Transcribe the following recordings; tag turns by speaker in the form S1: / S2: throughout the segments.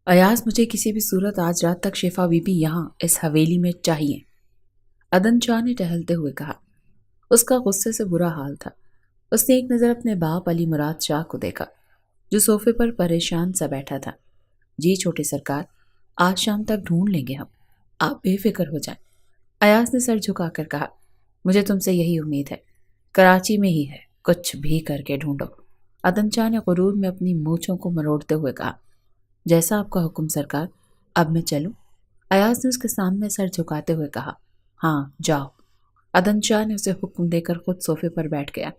S1: ایاز مجھے کسی بھی صورت آج رات تک شفا بی بی یہاں اس حویلی میں چاہیے، عدن شاہ نے ٹہلتے ہوئے کہا۔ اس کا غصے سے برا حال تھا۔ اس نے ایک نظر اپنے باپ علی مراد شاہ کو دیکھا جو صوفے پر پریشان سا بیٹھا تھا۔ جی چھوٹے سرکار، آج شام تک ڈھونڈ لیں گے ہم، آپ بے فکر ہو جائیں۔ ایاز نے سر جھکا کر کہا، مجھے تم سے یہی امید ہے، کراچی میں ہی ہے، کچھ بھی کر کے ڈھونڈو۔ عدن شاہ نے غرور میں اپنی مونچھوں کو مروڑتے ہوئے کہا، جیسا آپ کا حکم سرکار، اب میں چلوں؟ ایاز نے اس کے سامنے سر جھکاتے ہوئے کہا، ہاں جاؤ۔ عدن شاہ نے اسے حکم دے کر خود صوفے پر بیٹھ گیا۔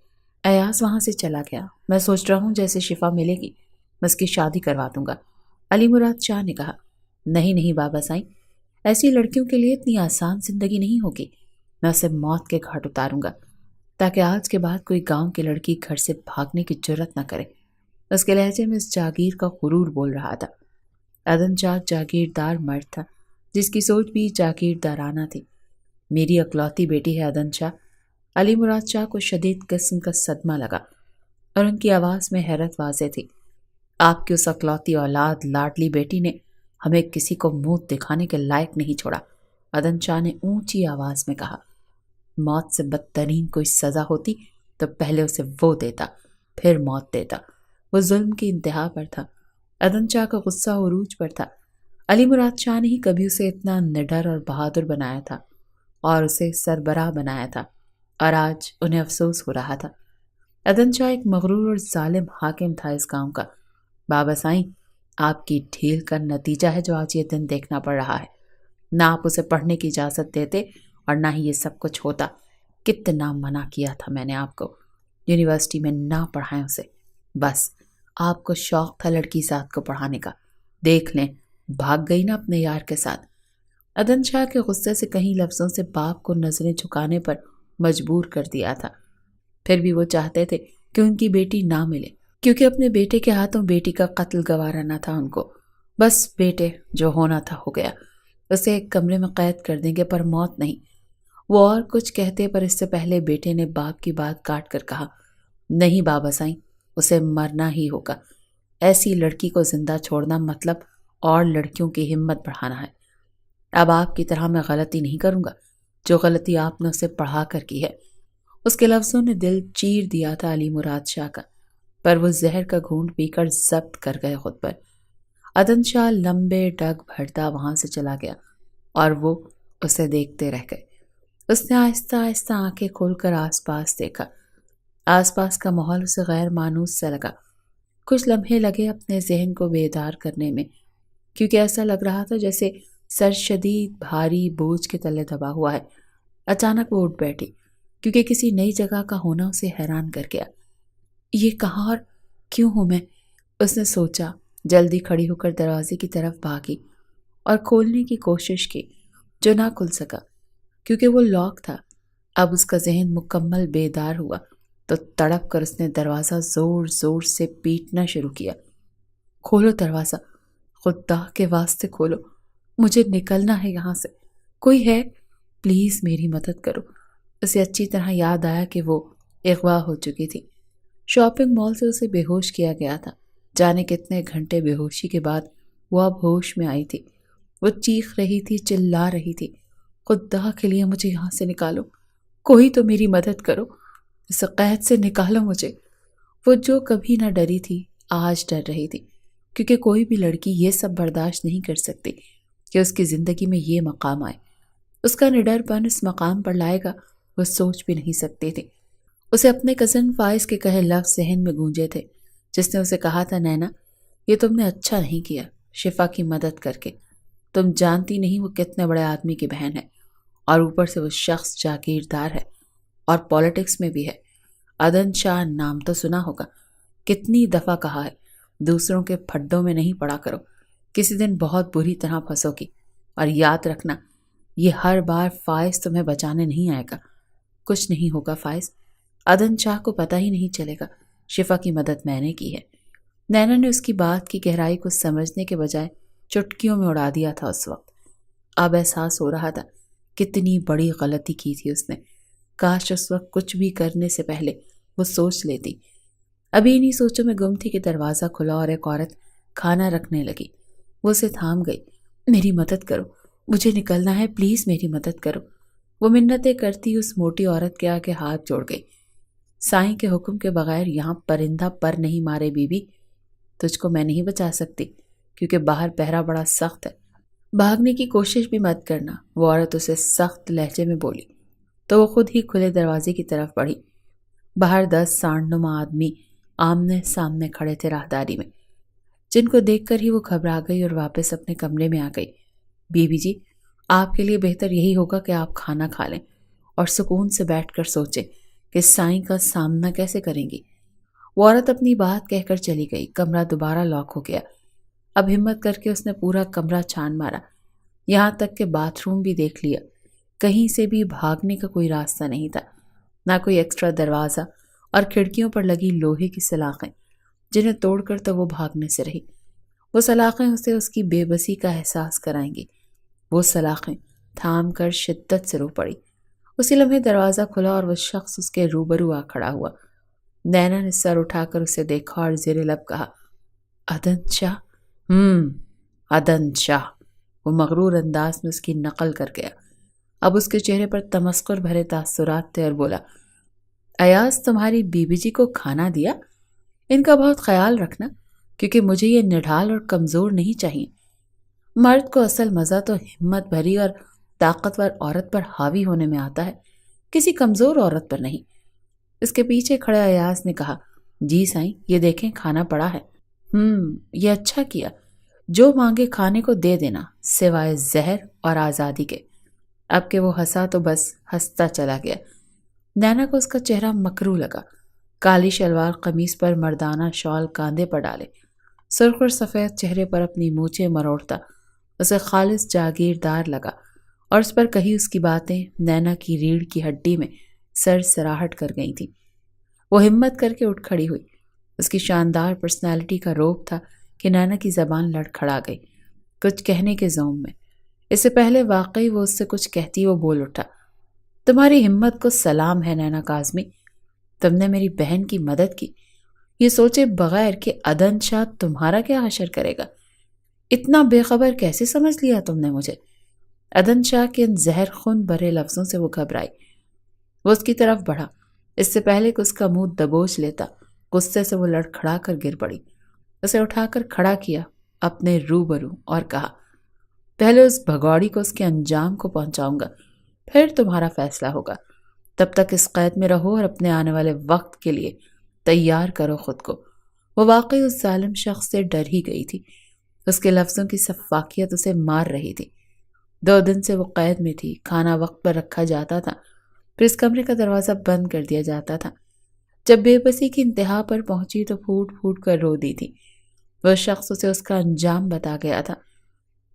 S1: ایاز وہاں سے چلا گیا۔ میں سوچ رہا ہوں جیسے شفا ملے گی میں اس کی شادی کروا دوں گا، علی مراد شاہ نے کہا۔ نہیں نہیں بابا سائیں، ایسی لڑکیوں کے لیے اتنی آسان زندگی نہیں ہوگی۔ میں اسے موت کے گھاٹ اتاروں گا تاکہ آج کے بعد کوئی گاؤں کی لڑکی گھر سے بھاگنے کی جرت نہ کرے۔ اس کے لہجے میں اس جاگیر کا غرور بول رہا تھا۔ عدن شاہ جاگیردار مرد تھا جس کی سوچ بھی جاگیردارانہ تھی۔ میری اکلوتی بیٹی ہے عدن شاہ۔ علی مراد شاہ کو شدید قسم کا صدمہ لگا اور ان کی آواز میں حیرت واضح تھی۔ آپ کی اس اکلوتی اولاد لاڈلی بیٹی نے ہمیں کسی کو منہ دکھانے کے لائق نہیں چھوڑا، عدن شاہ نے اونچی آواز میں کہا۔ موت سے بدترین کوئی سزا ہوتی تو پہلے اسے وہ دیتا، پھر موت دیتا۔ وہ ظلم کی انتہا پر تھا۔ عدن شاہ کا غصہ عروج پر تھا۔ علی مراد شاہ نے ہی کبھی اسے اتنا نڈر اور بہادر بنایا تھا اور اسے سربراہ بنایا تھا، اور آج انہیں افسوس ہو رہا تھا۔ عدن شاہ ایک مغرور اور ظالم حاکم تھا اس گاؤں کا۔ بابا سائیں، آپ کی ڈھیل کا نتیجہ ہے جو آج یہ دن دیکھنا پڑ رہا ہے۔ نہ آپ اسے پڑھنے کی اجازت دیتے اور نہ ہی یہ سب کچھ ہوتا۔ کتنا منع کیا تھا میں نے آپ کو، یونیورسٹی میں نہ پڑھائیں اسے۔ بس آپ کو شوق تھا لڑکی ذات کو پڑھانے کا، دیکھ لیں بھاگ گئی نا اپنے یار کے ساتھ۔ عدن شاہ کے غصے سے کہیں لفظوں سے باپ کو نظریں جھکانے پر مجبور کر دیا تھا۔ پھر بھی وہ چاہتے تھے کہ ان کی بیٹی نہ ملے، کیونکہ اپنے بیٹے کے ہاتھوں بیٹی کا قتل گوارا نہ تھا ان کو۔ بس بیٹے جو ہونا تھا ہو گیا، اسے ایک کمرے میں قید کر دیں گے پر موت نہیں۔ وہ اور کچھ کہتے پر اس سے پہلے بیٹے نے باپ کی بات کاٹ کر کہا، نہیں بابا سائیں، اسے مرنا ہی ہوگا۔ ایسی لڑکی کو زندہ چھوڑنا مطلب اور لڑکیوں کی ہمت بڑھانا ہے۔ اب آپ کی طرح میں غلطی نہیں کروں گا جو غلطی آپ نے اسے پڑھا کر کی ہے۔ اس کے لفظوں نے دل چیر دیا تھا علی مراد شاہ کا، پر وہ زہر کا گھونٹ پی کر ضبط کر گئے خود پر۔ عدن شاہ لمبے ڈگ بھرتا وہاں سے چلا گیا اور وہ اسے دیکھتے رہ گئے۔ اس نے آہستہ آہستہ آنکھیں کھول کر آس پاس دیکھا۔ آس پاس کا ماحول اسے غیر مانوس سا لگا۔ کچھ لمحے لگے اپنے ذہن کو بیدار کرنے میں، کیونکہ ایسا لگ رہا تھا جیسے سر شدید بھاری بوجھ کے تلے دبا ہوا ہے۔ اچانک وہ اٹھ بیٹھی، کیونکہ کسی نئی جگہ کا ہونا اسے حیران کر گیا۔ یہ کہاں اور کیوں ہوں میں؟ اس نے سوچا۔ جلدی کھڑی ہو کر دروازے کی طرف بھاگی اور کھولنے کی کوشش کی، جو نہ کھل سکا کیونکہ وہ لاک تھا۔ اب اس کا ذہن مکمل بیدار ہوا تو تڑپ کر اس نے دروازہ زور زور سے پیٹنا شروع کیا۔ کھولو دروازہ، خدا کے واسطے کھولو، مجھے نکلنا ہے یہاں سے۔ کوئی ہے؟ پلیز میری مدد کرو۔ اسے اچھی طرح یاد آیا کہ وہ اغوا ہو چکی تھی۔ شاپنگ مال سے اسے بے ہوش کیا گیا تھا۔ جانے کتنے گھنٹے بے ہوشی کے بعد وہ اب ہوش میں آئی تھی۔ وہ چیخ رہی تھی، چلا رہی تھی، خدا کے لیے مجھے یہاں سے نکالو، کوئی تو میری مدد کرو، اس قید سے نکالو مجھے۔ وہ جو کبھی نہ ڈری تھی آج ڈر رہی تھی، کیونکہ کوئی بھی لڑکی یہ سب برداشت نہیں کر سکتی کہ اس کی زندگی میں یہ مقام آئے۔ اس کا نڈر پن اس مقام پر لائے گا وہ سوچ بھی نہیں سکتی تھی۔ اسے اپنے کزن فائز کے کہے لفظ ذہن میں گونجے تھے، جس نے اسے کہا تھا، نینا یہ تم نے اچھا نہیں کیا شفا کی مدد کر کے، تم جانتی نہیں وہ کتنے بڑے آدمی کی بہن ہے، اور اوپر سے وہ شخص جاگیردار ہے اور پالیٹکس میں بھی ہے۔ عدن شاہ نام تو سنا ہوگا، کتنی دفعہ کہا ہے دوسروں کے پھڈوں میں نہیں پڑا کرو، کسی دن بہت بری طرح پھنسو گی، اور یاد رکھنا یہ ہر بار فائز تمہیں بچانے نہیں آئے گا۔ کچھ نہیں ہوگا فائز، عدن شاہ کو پتہ ہی نہیں چلے گا شفا کی مدد میں نے کی ہے۔ نینا نے اس کی بات کی گہرائی کو سمجھنے کے بجائے چٹکیوں میں اڑا دیا تھا اس وقت۔ اب احساس ہو رہا تھا کتنی بڑی غلطی کی تھی اس نے، کاش اس وقت کچھ بھی کرنے سے پہلے وہ سوچ لیتی۔ ابھی انہی سوچوں میں گم تھی کہ دروازہ کھلا اور ایک عورت کھانا رکھنے لگی۔ وہ اسے تھام گئی۔ میری مدد کرو، مجھے نکلنا ہے، پلیز میری مدد کرو۔ وہ منتیں کرتی اس موٹی عورت کے آگے ہاتھ جوڑ گئی۔ سائیں کے حکم کے بغیر یہاں پرندہ پر نہیں مارے بی بی، تجھ کو میں نہیں بچا سکتی کیونکہ باہر پہرا بڑا سخت ہے۔ بھاگنے کی کوشش بھی مت کرنا، وہ عورت اسے سخت لہجے میں بولی تو وہ خود ہی کھلے دروازے کی طرف بڑھی۔ باہر 10 سانڈ-نما آدمی آمنے سامنے کھڑے تھے راہداری میں، جن کو دیکھ کر ہی وہ گھبرا گئی اور واپس اپنے کمرے میں آ گئی۔ بی بی جی، آپ کے لیے بہتر یہی ہوگا کہ آپ کھانا کھا لیں اور سکون سے بیٹھ کر سوچیں کہ سائیں کا سامنا کیسے کریں گی۔ وہ عورت اپنی بات کہہ کر چلی گئی۔ کمرہ دوبارہ لاک ہو گیا۔ اب ہمت کر کے اس نے پورا کمرہ چھان مارا، یہاں تک کہ باتھ روم بھی دیکھ لیا۔ کہیں سے بھی بھاگنے کا کوئی راستہ نہیں تھا، نہ کوئی ایکسٹرا دروازہ، اور کھڑکیوں پر لگی لوہے کی سلاخیں جنہیں توڑ کر تو وہ بھاگنے سے رہی۔ وہ سلاخیں اسے اس کی بے بسی کا احساس کرائیں گی۔ وہ سلاخیں تھام کر شدت سے رو پڑی۔ اسی لمحے دروازہ کھلا اور وہ شخص اس کے روبرو آ کھڑا ہوا۔ نینا نے سر اٹھا کر اسے دیکھا اور زیر لب کہا، عدن شاہ؟ عدن شاہ۔ وہ مغرور انداز میں اس کی نقل کر گیا۔ اب اس کے چہرے پر تمسخر بھرے تاثرات تھے اور بولا، ایاز تمہاری بی بی جی کو کھانا دیا؟ ان کا بہت خیال رکھنا کیونکہ مجھے یہ نڈھال اور کمزور نہیں چاہیے۔ مرد کو اصل مزہ تو ہمت بھری اور طاقتور عورت پر حاوی ہونے میں آتا ہے، کسی کمزور عورت پر نہیں۔ اس کے پیچھے کھڑے ایاز نے کہا، جی سائیں، یہ دیکھیں کھانا پڑا ہے۔ یہ اچھا کیا، جو مانگے کھانے کو دے دینا سوائے زہر اور آزادی کے۔ اب کہ وہ ہنسا تو بس ہنستا چلا گیا۔ نینا کو اس کا چہرہ مکروہ لگا۔ کالی شلوار قمیص پر مردانہ شال کاندھے پر ڈالے، سرخ اور سفید چہرے پر اپنی مونچھیں مروڑتا اسے خالص جاگیردار لگا، اور اس پر کہی اس کی باتیں نینا کی ریڑھ کی ہڈی میں سر سراہٹ کر گئی تھیں۔ وہ ہمت کر کے اٹھ کھڑی ہوئی۔ اس کی شاندار پرسنالٹی کا روب تھا کہ نینا کی زبان لڑکھڑا گئی کچھ کہنے کے زوم میں۔ اس سے پہلے واقعی وہ اس سے کچھ کہتی وہ بول اٹھا، تمہاری ہمت کو سلام ہے نینا کاظمی، تم نے میری بہن کی مدد کی، یہ سوچے بغیر کہ عدن شاہ تمہارا کیا حشر کرے گا۔ اتنا بے خبر کیسے سمجھ لیا تم نے مجھے؟ عدن شاہ کے ان زہر خون بھرے لفظوں سے وہ گھبرائی۔ وہ اس کی طرف بڑھا، اس سے پہلے کہ اس کا منہ دبوچ لیتا غصے سے وہ لڑکھڑا کر گر پڑی۔ اسے اٹھا کر کھڑا کیا اپنے روبرو اور کہا، پہلے اس بھگوڑی کو اس کے انجام کو پہنچاؤں گا، پھر تمہارا فیصلہ ہوگا۔ تب تک اس قید میں رہو اور اپنے آنے والے وقت کے لیے تیار کرو خود کو۔ وہ واقعی اس ظالم شخص سے ڈر ہی گئی تھی۔ اس کے لفظوں کی سفاکیت اسے مار رہی تھی۔ 2 دن سے وہ قید میں تھی، کھانا وقت پر رکھا جاتا تھا، پھر اس کمرے کا دروازہ بند کر دیا جاتا تھا۔ جب بے بسی کی انتہا پر پہنچی تو پھوٹ پھوٹ کر رو دی تھی۔ وہ شخص اسے اس کا انجام بتا گیا تھا۔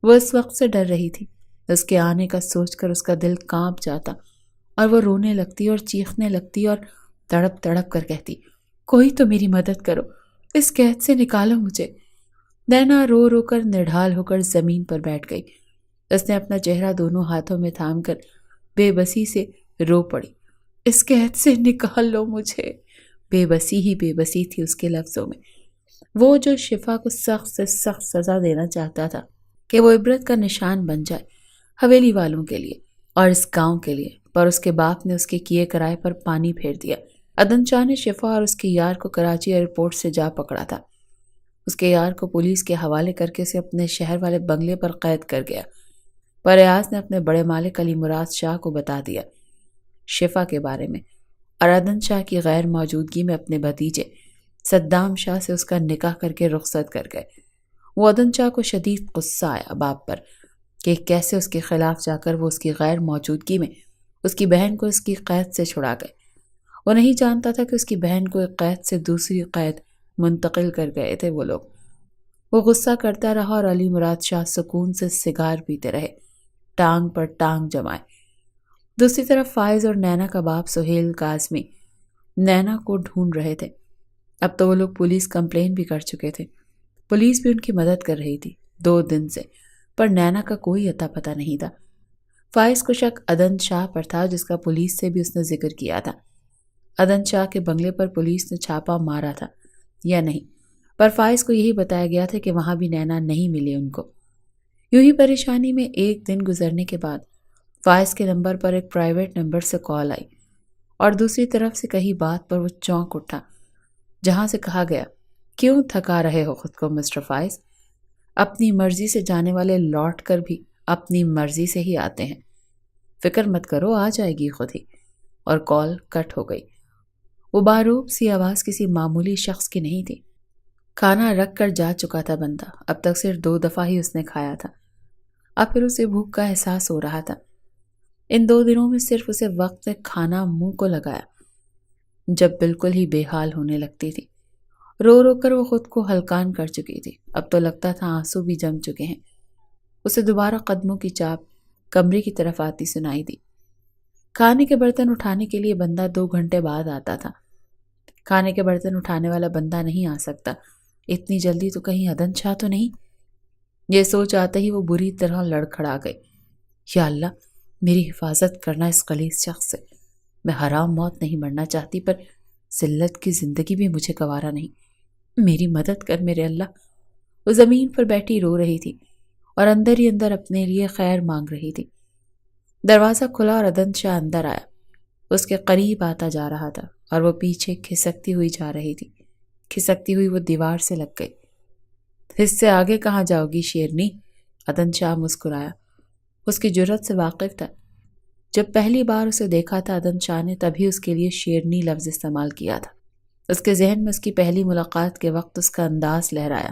S1: وہ اس وقت سے ڈر رہی تھی، اس کے آنے کا سوچ کر اس کا دل کانپ جاتا اور وہ رونے لگتی اور چیخنے لگتی اور تڑپ تڑپ کر کہتی، کوئی تو میری مدد کرو، اس قید سے نکالو مجھے۔ نینا رو رو کر نڈھال ہو کر زمین پر بیٹھ گئی۔ اس نے اپنا چہرہ دونوں ہاتھوں میں تھام کر بے بسی سے رو پڑی، اس قید سے نکال لو مجھے۔ بے بسی ہی بے بسی تھی اس کے لفظوں میں۔ وہ جو شفا کو سخت سے سخت سزا دینا چاہتا تھا کہ وہ عبرت کا نشان بن جائے حویلی والوں کے لیے اور اس گاؤں کے لیے، پر اس کے باپ نے اس کے کیے کرائے پر پانی پھیر دیا۔ عدن شاہ نے شفا اور اس کے یار کو کراچی ایئرپورٹ سے جا پکڑا تھا۔ اس کے یار کو پولیس کے حوالے کر کے اسے اپنے شہر والے بنگلے پر قید کر گیا، پر ایاز نے اپنے بڑے مالک علی مراد شاہ کو بتا دیا شفا کے بارے میں، اور عدن شاہ کی غیر موجودگی میں اپنے بھتیجے صدام شاہ سے اس کا نکاح کر کے رخصت کر گئے۔ وہ عدن شاہ کو شدید غصہ آیا باپ پر کہ کیسے اس کے خلاف جا کر وہ اس کی غیر موجودگی میں اس کی بہن کو اس کی قید سے چھڑا گئے۔ وہ نہیں جانتا تھا کہ اس کی بہن کو ایک قید سے دوسری قید منتقل کر گئے تھے وہ لوگ۔ وہ غصہ کرتا رہا اور علی مراد شاہ سکون سے سگار پیتے رہے، ٹانگ پر ٹانگ جمائے۔ دوسری طرف فائز اور نینا کا باپ سہیل کاظمی نینا کو ڈھونڈ رہے تھے۔ اب تو وہ لوگ پولیس کمپلین بھی کر چکے تھے، پولیس بھی ان کی مدد کر رہی تھی 2 دن سے، پر نینا کا کوئی اتا پتہ نہیں تھا۔ فائز کو شک عدن شاہ پر تھا جس کا پولیس سے بھی اس نے ذکر کیا تھا۔ عدن شاہ کے بنگلے پر پولیس نے چھاپا مارا تھا یا نہیں، پر فائز کو یہی بتایا گیا تھا کہ وہاں بھی نینا نہیں ملی ان کو۔ یوں ہی پریشانی میں ایک دن گزرنے کے بعد فائز کے نمبر پر ایک پرائیویٹ نمبر سے کال آئی اور دوسری طرف سے کہی بات پر وہ چونک اٹھا، جہاں سے کہا گیا، کیوں تھکا رہے ہو خود کو مسٹر فائز؟ اپنی مرضی سے جانے والے لوٹ کر بھی اپنی مرضی سے ہی آتے ہیں، فکر مت کرو، آ جائے گی خود ہی۔ اور کال کٹ ہو گئی۔ وہ باروب سی آواز کسی معمولی شخص کی نہیں تھی۔ کھانا رکھ کر جا چکا تھا بندہ، اب تک صرف 2 دفعہ ہی اس نے کھایا تھا، اب پھر اسے بھوک کا احساس ہو رہا تھا۔ ان 2 دنوں میں صرف اسے وقت کھانا منہ کو لگایا جب بالکل ہی بے حال ہونے لگتی تھی۔ رو رو کر وہ خود کو ہلکان کر چکی تھی، اب تو لگتا تھا آنسو بھی جم چکے ہیں۔ اسے دوبارہ قدموں کی چاپ کمرے کی طرف آتی سنائی دی۔ کھانے کے برتن اٹھانے کے لیے بندہ 2 گھنٹے بعد آتا تھا۔ کھانے کے برتن اٹھانے والا بندہ نہیں آ سکتا، اتنی جلدی تو کہیں عدن شاہ تو نہیں؟ یہ سوچ آتے ہی وہ بری طرح لڑکھڑا گئی۔ یا اللہ، میری حفاظت کرنا اس غلیظ شخص سے۔ میں حرام موت نہیں مرنا چاہتی، پر ذلت کی زندگی بھی مجھے گوارا نہیں۔ میری مدد کر میرے اللہ۔ وہ زمین پر بیٹھی رو رہی تھی اور اندر ہی اندر اپنے لیے خیر مانگ رہی تھی۔ دروازہ کھلا اور عدن شاہ اندر آیا۔ اس کے قریب آتا جا رہا تھا اور وہ پیچھے کھسکتی ہوئی جا رہی تھی۔ کھسکتی ہوئی وہ دیوار سے لگ گئی۔ اس سے آگے کہاں جاؤ گی شیرنی؟ عدن شاہ مسکرایا۔ اس کی جرأت سے واقف تھا۔ جب پہلی بار اسے دیکھا تھا عدن شاہ نے تبھی اس کے لیے شیرنی لفظ استعمال کیا تھا۔ اس کے ذہن میں اس کی پہلی ملاقات کے وقت اس کا انداز لہرایا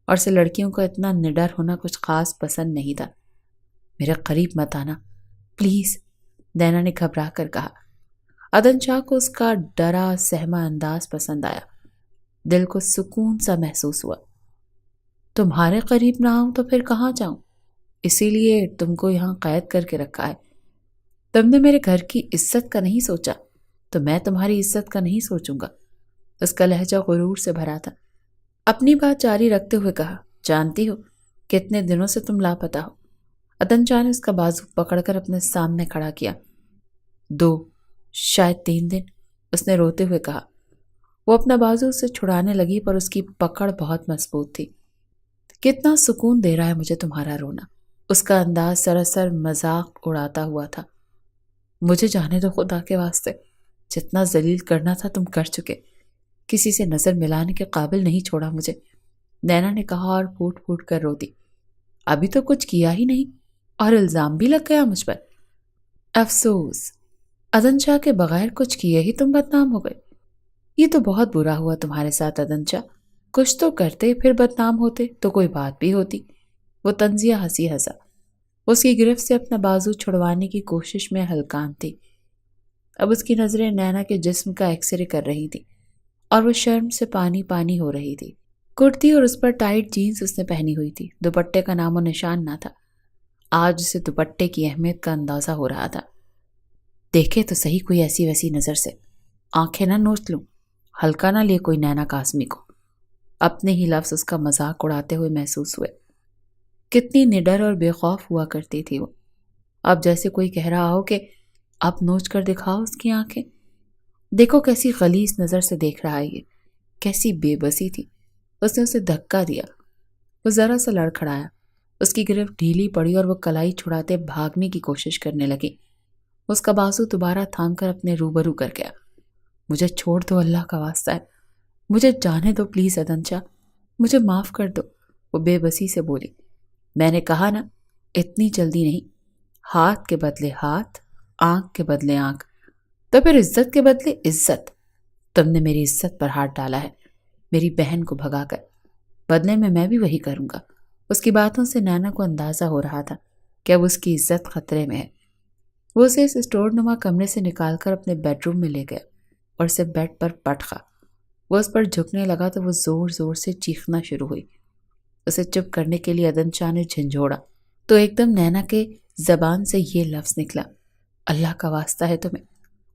S1: اور اسے لڑکیوں کا اتنا نڈر ہونا کچھ خاص پسند نہیں تھا۔ میرے قریب مت آنا پلیز، نینا نے گھبرا کر کہا۔ عدن شاہ کو اس کا ڈرا سہما انداز پسند آیا۔ دل کو سکون سا محسوس ہوا۔ تمہارے قریب نہ آؤں تو پھر کہاں جاؤں؟ اسی لیے تم کو یہاں قید کر کے رکھا ہے۔ تم نے میرے گھر کی عزت کا نہیں سوچا تو میں تمہاری عزت کا نہیں سوچوں گا۔ اس کا لہجہ غرور سے بھرا تھا۔ اپنی بات جاری رکھتے ہوئے کہا، جانتی ہو کتنے دنوں سے تم لاپتہ ہو؟ عدن شاہ نے اس کا بازو پکڑ کر اپنے سامنے کھڑا کیا۔ 2 شاید 3 دن، اس نے روتے ہوئے کہا۔ وہ اپنا بازو سے چھڑانے لگی پر اس کی پکڑ بہت مضبوط تھی۔ کتنا سکون دے رہا ہے مجھے تمہارا رونا۔ اس کا انداز سراسر مذاق اڑاتا ہوا تھا۔ مجھے جانے دو خدا کے واسطے، جتنا ذلیل کرنا تھا تم کر چکے، کسی سے نظر ملانے کے قابل نہیں چھوڑا مجھے، نینا نے کہا اور پھوٹ پھوٹ کر رو دی۔ ابھی تو کچھ کیا ہی نہیں اور الزام بھی لگ گیا مجھ پر۔ افسوس، عدن شاہ کے بغیر کچھ کیے ہی تم بدنام ہو گئے۔ یہ تو بہت برا ہوا تمہارے ساتھ عدن شاہ، کچھ تو کرتے پھر بدنام ہوتے تو کوئی بات بھی ہوتی۔ وہ طنزیہ ہنسی ہنسا۔ اس کی گرفت سے اپنا بازو چھڑوانے کی کوشش میں ہلکان تھی۔ اب اس کی نظریں نینا کے جسم کا ایکس رے کر رہی تھی اور وہ شرم سے پانی پانی ہو رہی تھی۔ کرتی اور اس پر ٹائٹ جینز اس نے پہنی ہوئی تھی، دوپٹے کا نام و نشان نہ تھا۔ آج اسے دوپٹے کی اہمیت کا اندازہ ہو رہا تھا۔ دیکھے تو صحیح کوئی ایسی ویسی نظر سے، آنکھیں نہ نوچ لوں، ہلکا نہ لے کوئی نینا قاسمی کو۔ اپنے ہی لفظ اس کا مذاق اڑاتے ہوئے محسوس ہوئے۔ کتنی نڈر اور بے خوف ہوا کرتی تھی وہ، اب جیسے کوئی کہہ رہا ہو کہ اب نوچ کر دکھاؤ اس کی آنکھیں۔ دیکھو کیسی غلیظ نظر سے دیکھ رہا ہے یہ، کیسی بے بسی تھی۔ اس نے اسے دھکا دیا۔ وہ ذرا سا لڑکھڑایا، اس کی گرفت ڈھیلی پڑی اور وہ کلائی چھڑاتے بھاگنے کی کوشش کرنے لگی۔ اس کا بازو دوبارہ تھام کر اپنے روبرو کر گیا۔ مجھے چھوڑ دو، اللہ کا واسطہ ہے، مجھے جانے دو پلیز عدن شاہ، مجھے معاف کر دو، وہ بے بسی سے بولی۔ میں نے کہا نا، اتنی جلدی نہیں، ہاتھ کے بدلے ہاتھ، آنکھ کے بدلے آنکھ، تو پھر عزت کے بدلے عزت۔ تم نے میری عزت پر ہاتھ ڈالا ہے، میری بہن کو بھگا کر، بدلے میں بھی وہی کروں گا۔ اس کی باتوں سے نینا کو اندازہ ہو رہا تھا کہ اب اس کی عزت خطرے میں ہے۔ وہ اسے اس اسٹور نما کمرے سے نکال کر اپنے بیڈ روم میں لے گیا اور اسے بیڈ پر پٹخا۔ وہ اس پر جھکنے لگا تو وہ زور زور سے چیخنا شروع ہوئی۔ اسے چپ کرنے کے لیے عدن شاہ نے جھنجھوڑا تو ایک دم نینا کے زبان سے یہ لفظ نکلا، اللہ کا واسطہ ہے تمہیں،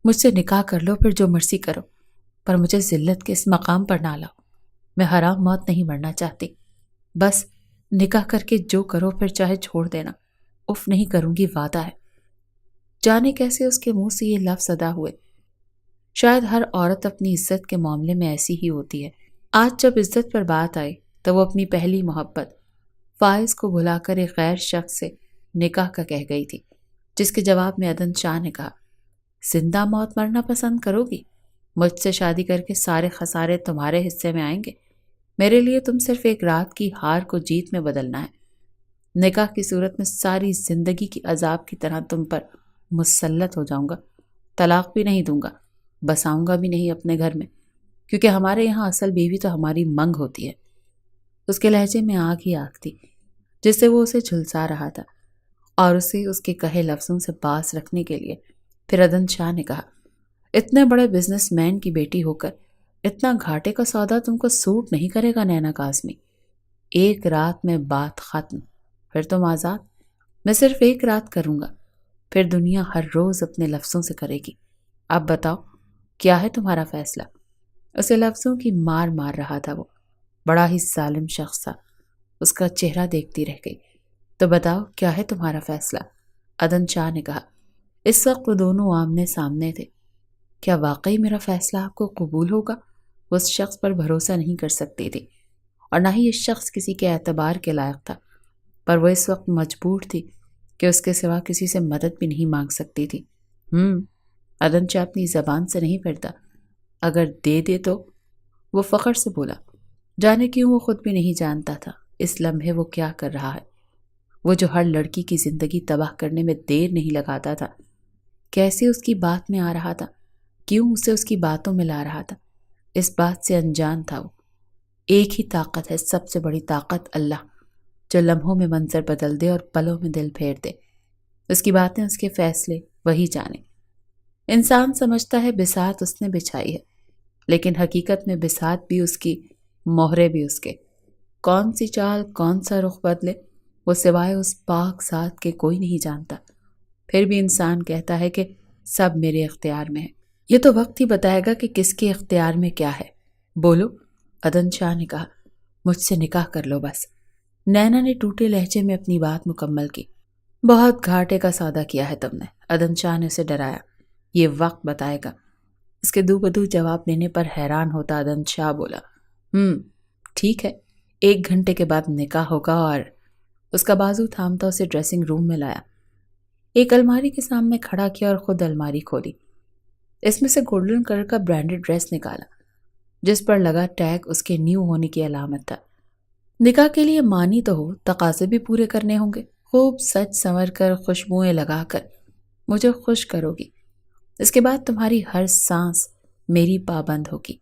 S1: مجھ سے نکاح کر لو، پھر جو مرضی کرو، پر مجھے ذلت کے اس مقام پر نہ لاؤ۔ میں حرام موت نہیں مرنا چاہتی، بس نکاح کر کے جو کرو پھر چاہے چھوڑ دینا، اف نہیں کروں گی، وعدہ ہے۔ جانے کیسے اس کے منہ سے یہ لفظ ادا ہوئے۔ شاید ہر عورت اپنی عزت کے معاملے میں ایسی ہی ہوتی ہے، آج جب عزت پر بات آئی تو وہ اپنی پہلی محبت فائز کو بھلا کر ایک غیر شخص سے نکاح کا کہہ گئی تھی، جس کے جواب میں عدن شاہ نے کہا، زندہ موت مرنا پسند کرو گی؟ مجھ سے شادی کر کے سارے خسارے تمہارے حصے میں آئیں گے۔ میرے لیے تم صرف ایک رات کی ہار کو جیت میں بدلنا ہے۔ نکاح کی صورت میں ساری زندگی کی عذاب کی طرح تم پر مسلط ہو جاؤں گا۔ طلاق بھی نہیں دوں گا، بساؤں گا بھی نہیں اپنے گھر میں، کیونکہ ہمارے یہاں اصل بیوی تو ہماری منگ ہوتی ہے۔ اس کے لہجے میں آگ ہی آگ تھی جس سے وہ اسے جھلسا رہا تھا، اور اسے اس کے کہے لفظوں سے باز رکھنے کے لیے پھر عدن شاہ نے کہا، اتنے بڑے بزنس مین کی بیٹی ہو کر اتنا گھاٹے کا سودا تم کو سوٹ نہیں کرے گا نینا کاظمی۔ ایک رات میں بات ختم، پھر تم آزاد۔ میں صرف ایک رات کروں گا، پھر دنیا ہر روز اپنے لفظوں سے کرے گی۔ اب بتاؤ کیا ہے تمہارا فیصلہ؟ اسے لفظوں کی مار مار رہا تھا وہ، بڑا ہی ظالم شخص تھا۔ اس کا چہرہ دیکھتی رہ گئی۔ تو بتاؤ کیا ہے تمہارا فیصلہ؟ عدن شاہ نے کہا۔ اس وقت وہ دونوں آمنے سامنے تھے۔ کیا واقعی میرا فیصلہ آپ کو قبول ہوگا؟ وہ اس شخص پر بھروسہ نہیں کر سکتی تھی، اور نہ ہی یہ شخص کسی کے اعتبار کے لائق تھا، پر وہ اس وقت مجبور تھی کہ اس کے سوا کسی سے مدد بھی نہیں مانگ سکتی تھی۔ عدن شاہ اپنی زبان سے نہیں پھرتا، اگر دے دے تو؟ وہ فخر سے بولا، جانے کیوں وہ خود بھی نہیں جانتا تھا اس لمحے وہ کیا کر رہا ہے۔ وہ جو ہر لڑکی کی زندگی تباہ کرنے میں دیر نہیں لگاتا تھا، کیسے اس کی بات میں آ رہا تھا، کیوں اسے اس کی باتوں میں لا رہا تھا، اس بات سے انجان تھا وہ۔ ایک ہی طاقت ہے، سب سے بڑی طاقت، اللہ، جو لمحوں میں منظر بدل دے اور پلوں میں دل پھیر دے۔ اس کی باتیں، اس کے فیصلے وہی جانے۔ انسان سمجھتا ہے بساط اس نے بچھائی ہے، لیکن حقیقت میں بساط بھی اس کی، مہرے بھی اس کے۔ کون سی چال، کون سا رخ بدلے، وہ سوائے اس پاک ذات کے کوئی نہیں جانتا۔ پھر بھی انسان کہتا ہے کہ سب میرے اختیار میں ہے۔ یہ تو وقت ہی بتائے گا کہ کس کے اختیار میں کیا ہے۔ بولو، عدن شاہ نے کہا، مجھ سے نکاح کر لو بس۔ نینا نے ٹوٹے لہجے میں اپنی بات مکمل کی۔ بہت گھاٹے کا سودا کیا ہے تم نے، عدن شاہ نے اسے ڈرایا۔ یہ وقت بتائے گا۔ اس کے دو بدو جواب دینے پر حیران ہوتا عدن شاہ بولا، ٹھیک ہے، 1 گھنٹے کے بعد نکاح ہوگا۔ اور اس کا بازو تھامتا اسے ڈریسنگ روم میں لایا، ایک الماری کے سامنے کھڑا کیا اور خود الماری کھولی۔ اس میں سے گولڈن کلر کا برانڈڈ ڈریس نکالا، جس پر لگا ٹیگ اس کے نیو ہونے کی علامت تھا۔ نکاح کے لیے مانی تو ہو، تقاضے بھی پورے کرنے ہوں گے۔ خوب سج سنور کر، خوشبوئیں لگا کر مجھے خوش کرو گی۔ اس کے بعد تمہاری ہر سانس میری پابند ہوگی،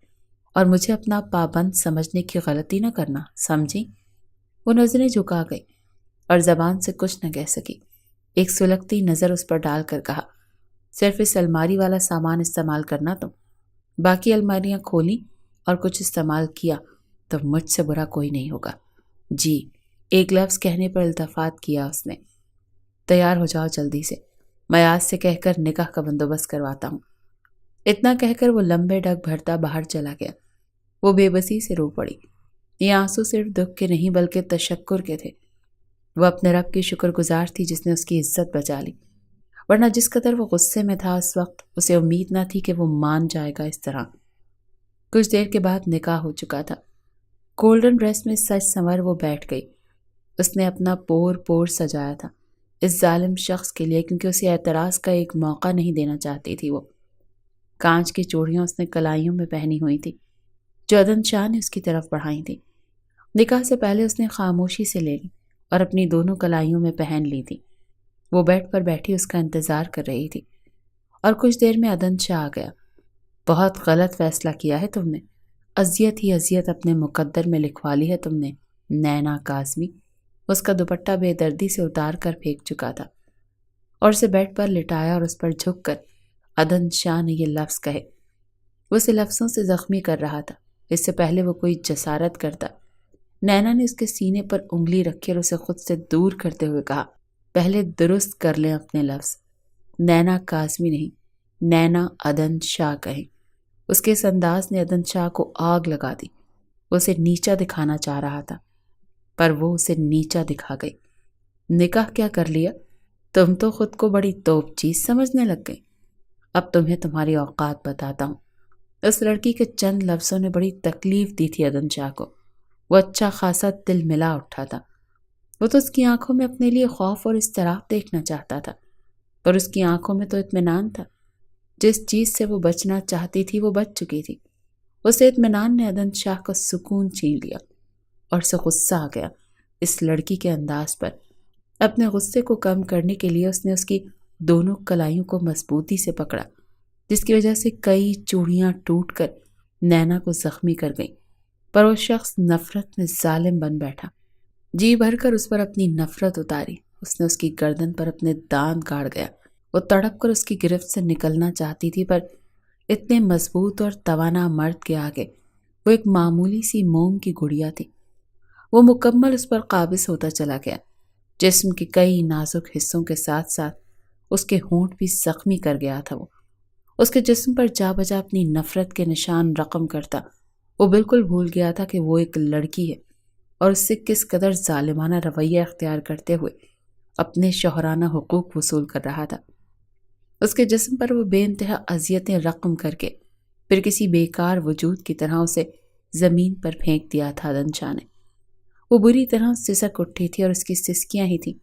S1: اور مجھے اپنا پابند سمجھنے کی غلطی نہ کرنا، سمجھی؟ وہ نظریں جھکا گئی اور زبان سے کچھ نہ کہہ سکی۔ ایک سلگتی نظر اس پر ڈال کر کہا، صرف اس الماری والا سامان استعمال کرنا تم، باقی الماریاں کھولی اور کچھ استعمال کیا تو مجھ سے برا کوئی نہیں ہوگا۔ جی، ایک لفظ کہنے پر التفات کیا اس نے۔ تیار ہو جاؤ جلدی سے، میں آج سے کہہ کر نکاح کا بندوبست کرواتا ہوں۔ اتنا کہہ کر وہ لمبے ڈگ بھرتا باہر چلا گیا۔ وہ بے بسی سے رو پڑی۔ یہ آنسو صرف دکھ کے نہیں بلکہ تشکر کے تھے۔ وہ اپنے رب کی شکر گزار تھی جس نے اس کی عزت بچا لی، ورنہ جس قدر وہ غصے میں تھا اس وقت اسے امید نہ تھی کہ وہ مان جائے گا اس طرح۔ کچھ دیر کے بعد نکاح ہو چکا تھا۔ گولڈن ڈریس میں سج سنور وہ بیٹھ گئی۔ اس نے اپنا پور پور سجایا تھا اس ظالم شخص کے لیے، کیونکہ اسے اعتراض کا ایک موقع نہیں دینا چاہتی تھی۔ وہ کانچ کی چوڑیاں اس نے کلائیوں میں پہنی ہوئی تھی جو عدن شاہ نے اس کی طرف بڑھائی تھی۔ نکاح سے پہلے اس نے خاموشی سے لے لی اور اپنی دونوں کلائیوں میں پہن لی تھی۔ وہ بیڈ پر بیٹھی اس کا انتظار کر رہی تھی، اور کچھ دیر میں عدن شاہ آ گیا۔ بہت غلط فیصلہ کیا ہے تم نے، اذیت ہی اذیت اپنے مقدر میں لکھوا لی ہے تم نے، نینا کاظمی۔ اس کا دوپٹہ بے دردی سے اتار کر پھینک چکا تھا اور اسے بیڈ پر لٹایا اور اس پر جھک کر عدن شاہ نے یہ لفظ کہے۔ وہ اسے لفظوں سے زخمی کر رہا تھا، اس سے پہلے وہ کوئی جسارت کرتا۔ نینا نے اس کے سینے پر انگلی رکھی اور اسے خود سے دور کرتے ہوئے کہا، پہلے درست کر لیں اپنے لفظ، نینا کاظمی نہیں، نینا عدن شاہ کہیں۔ اس کے اس انداز نے عدن شاہ کو آگ لگا دی۔ وہ اسے نیچا دکھانا چاہ رہا تھا، پر وہ اسے نیچا دکھا گئی۔ نکاح کیا کر لیا؟ تم تو خود کو بڑی توپ چیز سمجھنے لگ گئی۔ اب تمہیں تمہاری اوقات بتاتا ہوں۔ اس لڑکی کے چند لفظوں نے بڑی تکلیف دی تھی عدن شاہ کو۔ وہ اچھا خاصا دل ملا اٹھا تھا۔ وہ تو اس کی آنکھوں میں اپنے لیے خوف اور اضطراب دیکھنا چاہتا تھا، پر اس کی آنکھوں میں تو اطمینان تھا۔ جس چیز سے وہ بچنا چاہتی تھی وہ بچ چکی تھی۔ اس اطمینان نے عدن شاہ کا سکون چھین لیا اور اسے غصہ آ گیا اس لڑکی کے انداز پر۔ اپنے غصے کو کم کرنے کے لیے اس نے اس کی دونوں کلائیوں کو مضبوطی سے پکڑا، جس کی وجہ سے کئی چوڑیاں ٹوٹ کر نینا کو زخمی کر گئیں، پر وہ شخص نفرت میں ظالم بن بیٹھا۔ جی بھر کر اس پر اپنی نفرت اتاری، اس نے اس کی گردن پر اپنے دانت گاڑ گیا۔ وہ تڑپ کر اس کی گرفت سے نکلنا چاہتی تھی، پر اتنے مضبوط اور توانا مرد کے آگے وہ ایک معمولی سی موم کی گڑیا تھی۔ وہ مکمل اس پر قابض ہوتا چلا گیا۔ جسم کے کئی نازک حصوں کے ساتھ ساتھ اس کے ہونٹ بھی زخمی کر گیا تھا۔ وہ اس کے جسم پر جا بجا اپنی نفرت کے نشان رقم کرتا۔ وہ بالکل بھول گیا تھا کہ وہ ایک لڑکی ہے اور اس سے کس قدر ظالمانہ رویہ اختیار کرتے ہوئے اپنے شوہرانہ حقوق وصول کر رہا تھا۔ اس کے جسم پر وہ بے انتہا اذیتیں رقم کر کے پھر کسی بیکار وجود کی طرح اسے زمین پر پھینک دیا تھا عدن شاہ نے۔ وہ بری طرح سسک اٹھی تھی اور اس کی سسکیاں ہی تھیں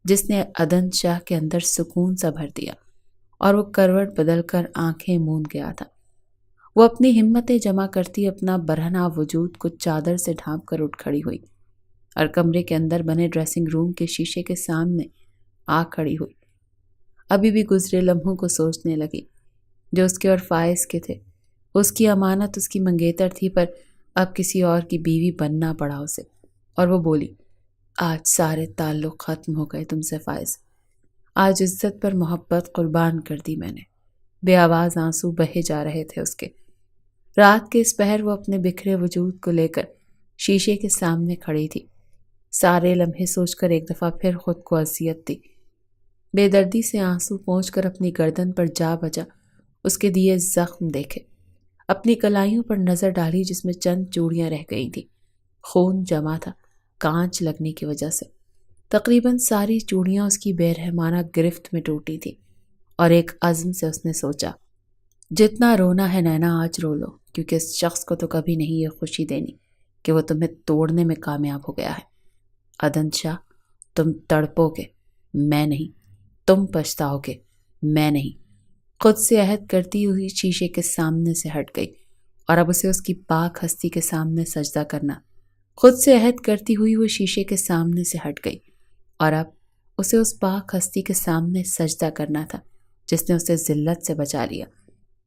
S1: جس نے عدن شاہ کے اندر سکون سا بھر دیا، اور وہ کروٹ بدل کر آنکھیں موند گیا تھا۔ وہ اپنی ہمتیں جمع کرتی اپنا برہنہ وجود کو چادر سے ڈھانپ کر اٹھ کھڑی ہوئی اور کمرے کے اندر بنے ڈریسنگ روم کے شیشے کے سامنے آ کھڑی ہوئی۔ ابھی بھی گزرے لمحوں کو سوچنے لگی جو اس کے اور فائز کے تھے۔ اس کی امانت اس کی منگیتر تھی، پر اب کسی اور کی بیوی بننا پڑا اسے، اور وہ بولی، آج سارے تعلق ختم ہو گئے تم سے فائز۔ آج عزت پر محبت قربان کر دی میں نے۔ بے آواز آنسو بہے جا رہے تھے اس کے۔ رات کے اس پہر وہ اپنے بکھرے وجود کو لے کر شیشے کے سامنے کھڑی تھی۔ سارے لمحے سوچ کر ایک دفعہ پھر خود کو اذیت دی۔ بے دردی سے آنسو پہنچ کر اپنی گردن پر جا بجا اس کے دیے زخم دیکھے، اپنی کلائیوں پر نظر ڈالی جس میں چند چوڑیاں رہ گئی تھی۔ خون جمع تھا کانچ لگنے کی وجہ سے۔ تقریباً ساری چوڑیاں اس کی بے رحمانہ گرفت میں ٹوٹی تھی، اور ایک عزم سے اس نے سوچا، جتنا رونا ہے نینا آج رو لو، کیونکہ اس شخص کو تو کبھی نہیں یہ خوشی دینی کہ وہ تمہیں توڑنے میں کامیاب ہو گیا ہے۔ عدن شاہ، تم تڑپو گے، میں نہیں۔ تم پچھتاؤ گے، میں نہیں۔ خود سے عہد کرتی ہوئی شیشے کے سامنے سے ہٹ گئی، اور اب اسے اس کی پاک ہستی کے سامنے سجدہ کرنا۔ خود سے عہد کرتی ہوئی وہ شیشے کے سامنے سے ہٹ گئی، اور اب اسے اس پاک ہستی کے سامنے سجدہ کرنا تھا جس نے اسے ذلت سے بچا لیا۔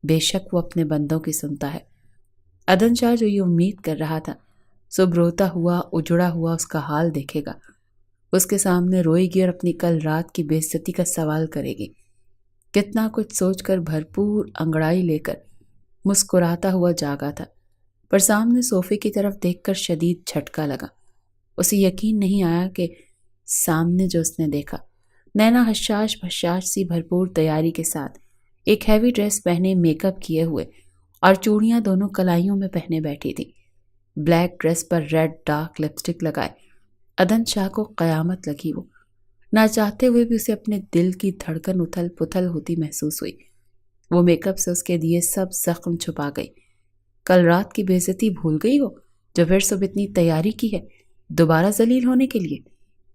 S1: بے شک وہ اپنے بندوں کی سنتا ہے۔ عدن شاہ جو یہ امید کر رہا تھا صبح روتا ہوا اجڑا ہوا اس کا حال دیکھے گا، اس کے سامنے روئے گی اور اپنی کل رات کی بے عزتی کا سوال کرے گی۔ کتنا کچھ سوچ کر بھرپور انگڑائی لے کر مسکراتا ہوا جاگا تھا، پر سامنے صوفے کی طرف دیکھ کر شدید جھٹکا لگا۔ اسے یقین نہیں آیا کہ سامنے جو اس نے دیکھا، نینا حشاش بھشاش سی بھرپور تیاری کے ساتھ ایک ہیوی ڈریس پہنے، میک اپ کیے ہوئے اور چوڑیاں دونوں کلائیوں میں پہنے بیٹھی تھی۔ بلیک ڈریس پر ریڈ ڈارک لپسٹک لگائے عدن شاہ کو قیامت لگی۔ وہ نہ چاہتے ہوئے بھی اسے اپنے دل کی دھڑکن اتھل پتھل ہوتی محسوس ہوئی۔ وہ میک اپ سے اس کے دیے سب زخم چھپا گئی۔ کل رات کی بے عزتی بھول گئی ہو جو پھر صبح اتنی تیاری کی ہے دوبارہ ذلیل ہونے کے لیے؟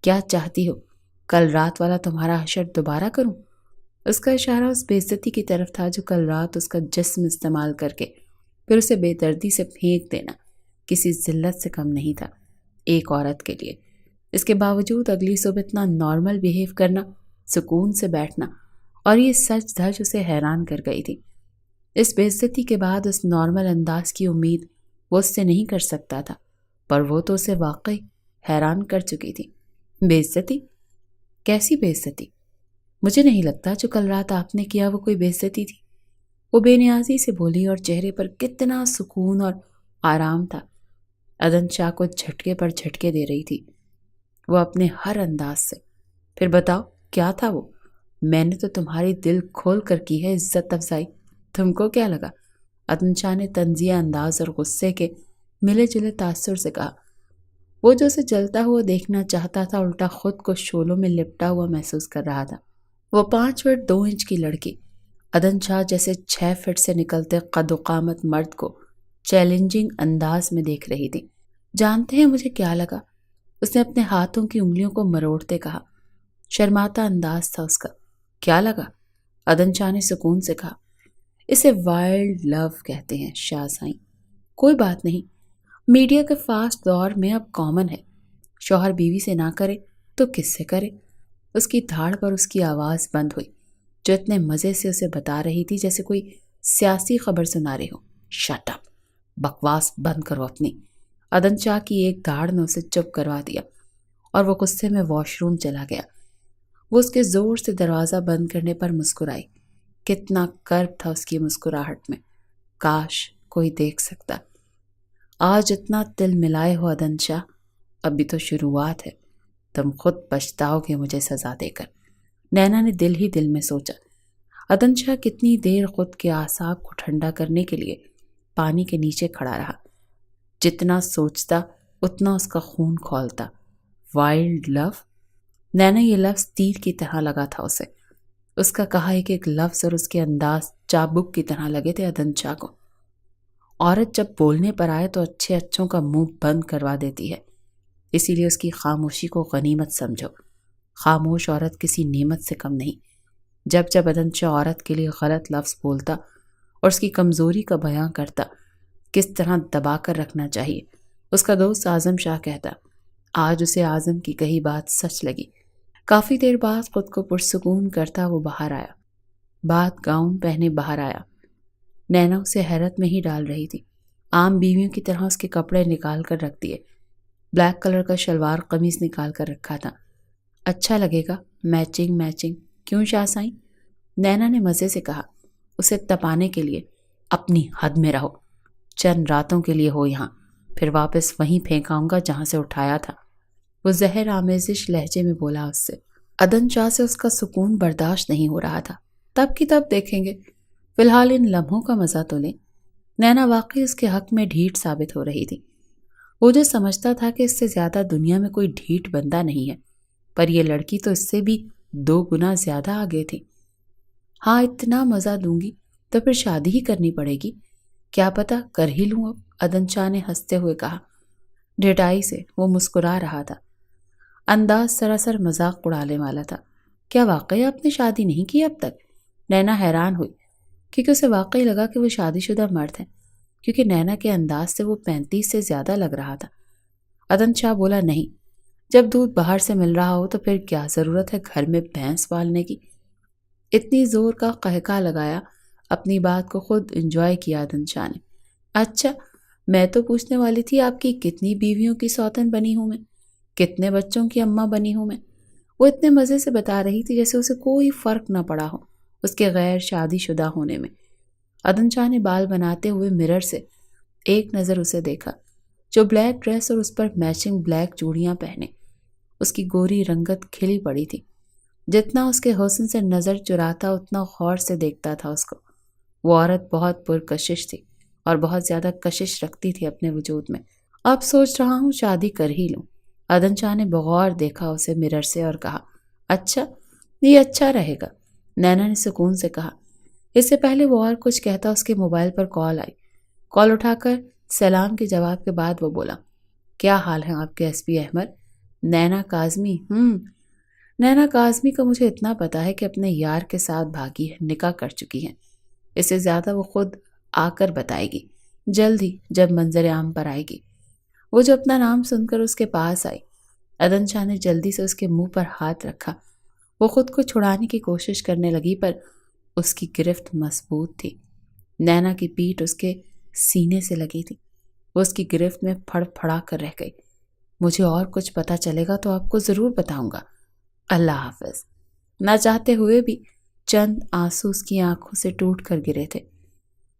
S1: کیا چاہتی ہو کل رات والا تمہارا حشر دوبارہ کروں؟ اس کا اشارہ اس بے عزتی کی طرف تھا جو کل رات اس کا جسم استعمال کر کے پھر اسے بے دردی سے پھینک دینا کسی ذلت سے کم نہیں تھا ایک عورت کے لیے۔ اس کے باوجود اگلی صبح اتنا نارمل بیہیو کرنا، سکون سے بیٹھنا، اور یہ سچ دھج اسے حیران کر گئی تھی۔ اس بے عزتی کے بعد اس نارمل انداز کی امید وہ اس سے نہیں کر سکتا تھا، پر وہ تو اسے واقعی حیران کر چکی تھی۔ بے عزتی؟ کیسی بے عزتی؟ مجھے نہیں لگتا جو کل رات آپ نے کیا وہ کوئی بے عزتی تھی، وہ بے نیازی سے بولی، اور چہرے پر کتنا سکون اور آرام تھا۔ عدن شاہ کو جھٹکے پر جھٹکے دے رہی تھی وہ اپنے ہر انداز سے۔ پھر بتاؤ کیا تھا وہ؟ میں نے تو تمہاری دل کھول کر کی ہے عزت افزائی، تم کو کیا لگا؟ عدن شاہ نے طنزیہ انداز اور غصے کے ملے جلے تاثر سے کہا۔ وہ جو اسے جلتا ہوا دیکھنا چاہتا تھا الٹا خود کو شعلوں میں لپٹا ہوا محسوس کر رہا تھا۔ وہ 5 فٹ 2 انچ کی لڑکی عدن شاہ جیسے 6 فٹ سے نکلتے قد و قامت مرد کو چیلنجنگ انداز میں دیکھ رہی تھی۔ جانتے ہیں مجھے کیا لگا؟ اس نے اپنے ہاتھوں کی انگلیوں کو مروڑتے کہا۔ شرماتا انداز تھا اس کا۔ کیا لگا؟ عدن شاہ نے سکون سے کہا۔ اسے وائلڈ لو کہتے ہیں شاہ سائیں۔ کوئی بات نہیں، میڈیا کے فاسٹ دور میں اب کامن ہے۔ شوہر بیوی سے نہ کرے تو کس سے کرے؟ اس کی دھاڑ پر اس کی آواز بند ہوئی، جو اتنے مزے سے اسے بتا رہی تھی جیسے کوئی سیاسی خبر سنا رہی ہو۔ شٹ اپ، بکواس بند کرو اپنی۔ عدن شاہ کی ایک دھاڑ نے اسے چپ کروا دیا اور وہ غصے میں واش روم چلا گیا۔ وہ اس کے زور سے دروازہ بند کرنے پر مسکرائی۔ کتنا کرب تھا اس کی مسکراہٹ میں، کاش کوئی دیکھ سکتا۔ آج اتنا دل ملائے ہو عدن شاہ، ابھی تو شروعات ہے، تم خود پچھتاؤ گے مجھے سزا دے کر، نینا نے دل ہی دل میں سوچا۔ عدن شاہ کتنی دیر خود کے اعصاب کو ٹھنڈا کرنے کے لیے پانی کے نیچے کھڑا رہا۔ جتنا سوچتا اتنا اس کا خون کھولتا۔ وائلڈ لو، نینا یہ لفظ تیر کی طرح لگا تھا اسے۔ اس کا کہا ایک ایک لفظ اور اس کے انداز چابک کی طرح لگے تھے عدن شاہ کو۔ عورت جب بولنے پر آئے تو اچھے اچھوں کا منہ بند کروا دیتی ہے، اسی لیے اس کی خاموشی کو غنیمت سمجھو۔ خاموش عورت کسی نعمت سے کم نہیں۔ جب جب عدن شاہ عورت کے لیے غلط لفظ بولتا اور اس کی کمزوری کا بیان کرتا، کس طرح دبا کر رکھنا چاہیے، اس کا دوست اعظم شاہ کہتا۔ آج اسے اعظم کی کہی بات سچ لگی۔ کافی دیر بعد خود کو پرسکون کرتا وہ باہر آیا۔ بات گاؤن پہنے باہر آیا۔ نینا اسے حیرت میں ہی ڈال رہی تھی۔ عام بیویوں کی طرح اس کے کپڑے نکال کر رکھ دیے۔ بلیک کلر کا شلوار قمیص نکال کر رکھا تھا۔ اچھا لگے گا، میچنگ میچنگ، کیوں شاہ سائیں؟ نینا نے مزے سے کہا، اسے تپانے کے لیے۔ اپنی حد میں رہو، چند راتوں کے لیے ہو یہاں، پھر واپس وہیں پھینکاؤں گا جہاں سے اٹھایا تھا، وہ زہر آمیزش لہجے میں بولا اس سے۔ عدن شاہ سے اس کا سکون برداشت نہیں ہو رہا تھا۔ تب کی تب دیکھیں گے، فی الحال ان لمحوں کا مزہ تو لیں۔ نینا واقعی اس کے حق میں ڈھیٹ ثابت ہو رہی تھی۔ وہ جو سمجھتا تھا کہ اس سے زیادہ دنیا میں کوئی ڈھیٹ بندہ نہیں ہے، پر یہ لڑکی تو اس سے بھی 2 گنا زیادہ آگے تھی۔ ہاں، اتنا مزہ دوں گی تو پھر شادی ہی کرنی پڑے گی، کیا پتا کر ہی لوں اب، عدن شاہ نے ہنستے ہوئے کہا۔ ڈھٹائی سے وہ مسکرا رہا تھا، انداز سراسر مذاق اڑانے والا تھا۔ کیا واقعی آپ نے شادی نہیں کی اب تک؟ نینا حیران ہوئی، کیونکہ اسے واقعی لگا کہ وہ شادی شدہ مرد ہے، کیونکہ نینا کے انداز سے وہ 35 سے زیادہ لگ رہا تھا۔ عدن شاہ بولا، نہیں، جب دودھ باہر سے مل رہا ہو تو پھر کیا ضرورت ہے گھر میں بھینس پالنے کی۔ اتنی زور کا قہقہ لگایا، اپنی بات کو خود انجوائے کیا عدن شاہ نے۔ اچھا، میں تو پوچھنے والی تھی آپ کی کتنی بیویوں کی سوتن بنی ہوں میں، کتنے بچوں کی اماں بنی ہوں میں۔ وہ اتنے مزے سے بتا رہی تھی جیسے اسے کوئی فرق نہ پڑا ہو اس کے غیر شادی شدہ ہونے میں۔ عدن شاہ نے بال بناتے ہوئے مرر سے ایک نظر اسے دیکھا، جو بلیک ڈریس اور اس پر میچنگ بلیک چوڑیاں پہنے، اس کی گوری رنگت کھلی پڑی تھی۔ جتنا اس کے حسن سے نظر چراتا اتنا غور سے دیکھتا تھا اس کو۔ وہ عورت بہت پرکشش تھی اور بہت زیادہ کشش رکھتی تھی اپنے وجود میں۔ اب سوچ رہا ہوں شادی کر ہی لوں۔ عدن شاہ نے بغور دیکھا اسے مرر سے اور کہا، اچھا، یہ اچھا رہے گا، نینا نے سکون سے کہا۔ اس سے پہلے وہ اور کچھ کہتا اس کے موبائل پر کال آئی۔ کال اٹھا کر سلام کے جواب کے بعد وہ بولا، کیا حال ہے آپ کے ایس پی احمد؟ نینا کاظمی؟ نینا کاظمی کا مجھے اتنا پتا ہے کہ اپنے یار کے ساتھ بھاگی ہے، نکاح کر چکی ہے۔ اس سے زیادہ وہ خود آ کر بتائے گی، جلد ہی جب منظر عام پر آئے گی۔ وہ جو اپنا نام سن کر اس کے پاس آئی، عدن شاہ نے جلدی سے اس کے منہ پر ہاتھ رکھا۔ وہ خود کو چھڑانے کی کوشش کرنے لگی پر اس کی گرفت مضبوط تھی۔ نینا کی پیٹھ اس کے سینے سے لگی تھی۔ وہ اس کی گرفت میں پھڑ پھڑا کر رہ گئی۔ مجھے اور کچھ پتا چلے گا تو آپ کو ضرور بتاؤں گا، اللہ حافظ۔ نہ چاہتے ہوئے بھی چند آنسو اس کی آنکھوں سے ٹوٹ کر گرے تھے،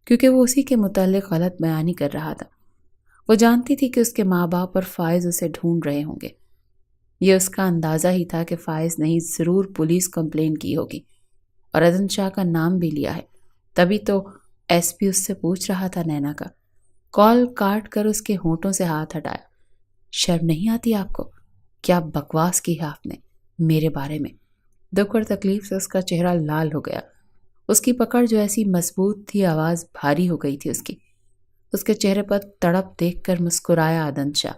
S1: کیونکہ وہ اسی کے متعلق غلط بیانی کر رہا تھا۔ وہ جانتی تھی کہ اس کے ماں باپ اور فائز اسے ڈھونڈ رہے ہوں گے۔ یہ اس کا اندازہ ہی تھا کہ فائز نے ضرور پولیس کمپلین کی ہوگی اور عدن شاہ کا نام بھی لیا ہے، تبھی تو ایس پی اس سے پوچھ رہا تھا نینا کا۔ کال کاٹ کر اس کے ہونٹوں سے ہاتھ ہٹایا۔ شرم نہیں آتی آپ کو؟ کیا بکواس کی ہے آپ نے میرے بارے میں؟ دکھ اور تکلیف سے اس کا چہرہ لال ہو گیا۔ اس کی پکڑ جو ایسی مضبوط تھی، آواز بھاری ہو گئی تھی اس کے چہرے پر تڑپ دیکھ کر مسکرایا عدن شاہ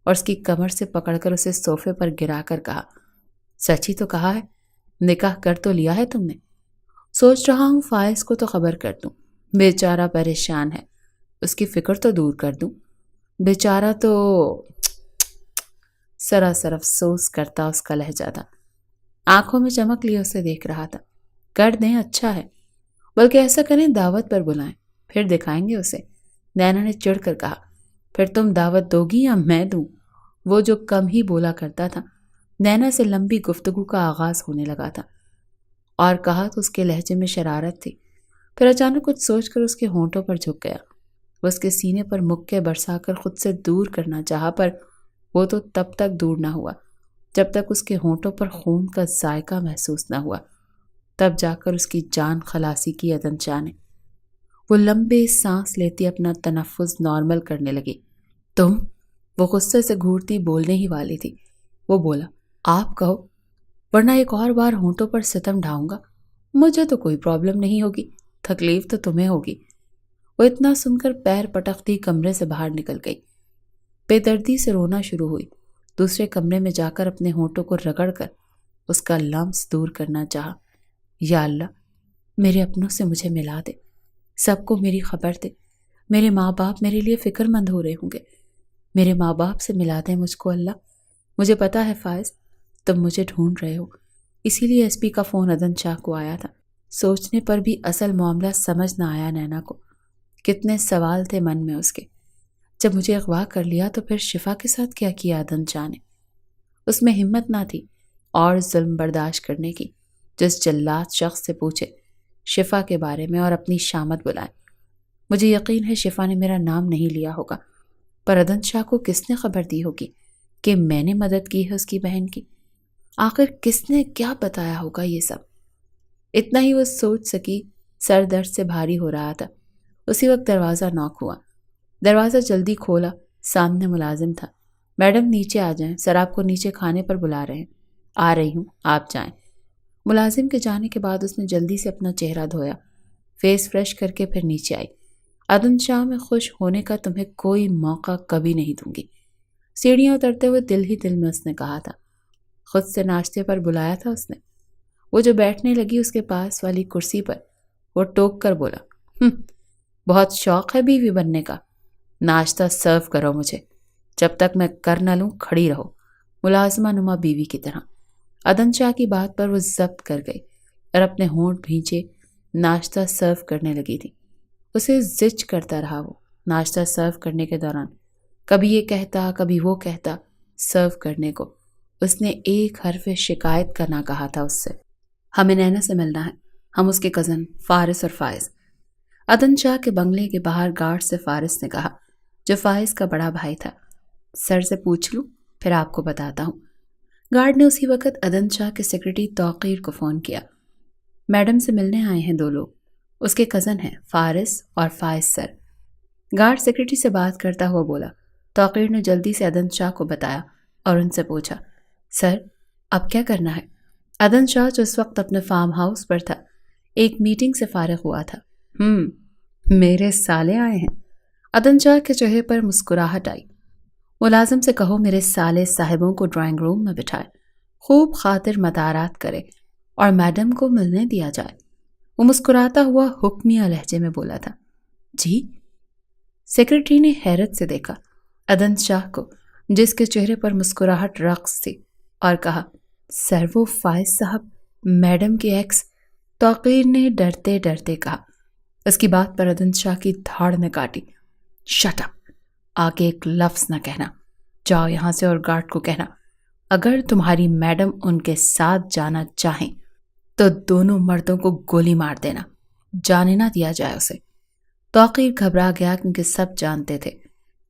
S1: اور اس کی کمر سے پکڑ کر اسے صوفے پر گرا کر کہا، سچ ہی تو کہا ہے، نکاح کر تو لیا ہے تم نے؟ سوچ رہا ہوں فائز کو تو خبر کر دوں، بیچارہ پریشان ہے، اس کی فکر تو دور کر دوں۔ بیچارہ تو سراسر افسوس کرتا اس کا لہجہ تھا، آنکھوں میں چمک لیے اسے دیکھ رہا تھا۔ کر دیں، اچھا ہے، بلکہ ایسا کریں دعوت پر بلائیں، پھر دکھائیں گے اسے۔ نینا نے چڑھ کر کہا، پھر تم دعوت دو گی یا میں دوں؟ وہ جو کم ہی بولا کرتا تھا، نینا سے لمبی گفتگو کا آغاز ہونے لگا تھا، اور کہا تو اس کے لہجے میں شرارت تھی، پھر اچانک کچھ سوچ کر اس کے ہونٹوں پر جھک گیا۔ وہ اس کے سینے پر مکے برسا کر خود سے دور کرنا چاہا، پر وہ تو تب تک دور نہ ہوا جب تک اس کے ہونٹوں پر خون کا ذائقہ محسوس نہ ہوا۔ تب جا کر اس کی جان خلاصی کی عدن شاہ نے۔ وہ لمبے سانس لیتی اپنا تنفس نارمل کرنے لگی۔ تم؟ وہ غصے سے گھورتی بولنے ہی والی تھی۔ وہ بولا، آپ کہو، ورنہ ایک اور بار ہونٹوں پر ستم ڈھاؤں گا۔ مجھے تو کوئی پرابلم نہیں ہوگی، تکلیف تو تمہیں ہوگی۔ وہ اتنا سن کر پیر پٹکتی کمرے سے باہر نکل گئی۔ بے دردی سے رونا شروع ہوئی۔ دوسرے کمرے میں جا کر اپنے ہونٹوں کو رگڑ کر اس کا لمس دور کرنا چاہا۔ یا اللہ، میرے اپنوں سے مجھے ملا دے، سب کو میری خبر دے۔ میرے ماں باپ میرے لیے فکر مند ہو رہے ہوں گے، میرے ماں باپ سے ملا دے مجھ کو اللہ۔ مجھے پتا ہے فائز، تم مجھے ڈھونڈ رہے ہو، اسی لیے ایس پی کا فون عدن شاہ کو آیا تھا۔ سوچنے پر بھی اصل معاملہ سمجھ نہ آیا نینا کو۔ کتنے سوال تھے من میں اس کے۔ جب مجھے اغوا کر لیا تو پھر شفا کے ساتھ کیا کیا عدن شاہ نے؟ اس میں ہمت نہ تھی اور ظلم برداشت کرنے کی۔ جس جلاد شخص سے پوچھے شفا کے بارے میں اور اپنی شامت بلائے۔ مجھے یقین ہے شفا نے میرا نام نہیں لیا ہوگا، پر عدن شاہ کو کس نے خبر دی ہوگی کہ میں نے مدد کی ہے اس کی بہن کی؟ آخر کس نے کیا بتایا ہوگا یہ سب؟ اتنا ہی وہ سوچ سکی۔ سر درد سے بھاری ہو رہا تھا۔ اسی وقت دروازہ ناک ہوا۔ دروازہ جلدی کھولا، سامنے ملازم تھا۔ میڈم نیچے آ جائیں، سر آپ کو نیچے کھانے پر بلا رہے ہیں۔ آ رہی ہوں، آپ جائیں۔ ملازم کے جانے کے بعد اس نے جلدی سے اپنا چہرہ دھویا، فیس فریش کر کے پھر نیچے آئی۔ عدن شاہ میں خوش ہونے کا تمہیں کوئی موقع کبھی نہیں دوں گی، سیڑھیاں اترتے ہوئے دل ہی دل میں اس نے کہا تھا۔ خود سے ناشتے پر بلایا تھا اس نے۔ وہ جو بیٹھنے لگی اس کے پاس والی کرسی پر، وہ ٹوک کر بولا، بہت شوق ہے بیوی بننے کا، ناشتہ سرو کرو مجھے، جب تک میں کر نہ لوں کھڑی رہو، ملازمہ نما بیوی کی طرح۔ عدن شاہ کی بات پر وہ ضبط کر گئی اور اپنے ہونٹ بھینچے ناشتہ سرو کرنے لگی تھی۔ اسے زج کرتا رہا وہ ناشتہ سرو کرنے کے دوران، کبھی یہ کہتا کبھی وہ کہتا سرو کرنے کو۔ اس نے ایک حرف شکایت کا نہ کہا تھا اس سے۔ ہمیں نینا سے ملنا ہے، ہم اس کے کزن فارس اور فائز۔ عدن شاہ کے بنگلے کے باہر گارڈ سے فارس نے کہا، جو فائز کا بڑا بھائی تھا، سر سے پوچھ لوں پھر آپ کو بتاتا ہوں۔ گارڈ نے اسی وقت عدن شاہ کے سیکرٹری توقیر کو فون کیا۔ میڈم سے ملنے آئے ہیں دو لوگ، اس کے کزن ہیں فارس اور فائز سر۔ گارڈ سیکرٹری سے بات کرتا ہوا بولا۔ توقیر نے جلدی سے عدن شاہ کو بتایا اور ان سے پوچھا، سر اب کیا کرنا ہے؟ عدن شاہ جو اس وقت اپنے فارم ہاؤس پر تھا، ایک میٹنگ سے فارغ ہوا تھا۔ میرے سالے آئے ہیں۔ عدن شاہ کے چہرے پر مسکراہٹ آئی۔ ملازم سے کہو میرے سالے صاحبوں کو ڈرائنگ روم میں بٹھائے، خوب خاطر مدارات کرے اور میڈم کو ملنے دیا جائے۔ وہ مسکراتا ہوا حکمیہ لہجے میں بولا تھا۔ جی؟ سیکرٹری نے حیرت سے دیکھا عدن شاہ کو، جس کے چہرے پر مسکراہٹ رقص تھی، اور کہا، سر وہ فائز صاحب میڈم کے ایکس۔ توقیر نے ڈرتے ڈرتے کہا۔ اس کی بات پر عدن شاہ کی دھاڑ میں کاٹی۔ شٹ اپ، آگے ایک لفظ نہ کہنا، جاؤ یہاں سے اور گارڈ کو کہنا اگر تمہاری میڈم ان کے ساتھ جانا چاہیں تو دونوں مردوں کو گولی مار دینا، جانے نہ دیا جائے اسے۔ توقیر گھبرا گیا کیونکہ سب جانتے تھے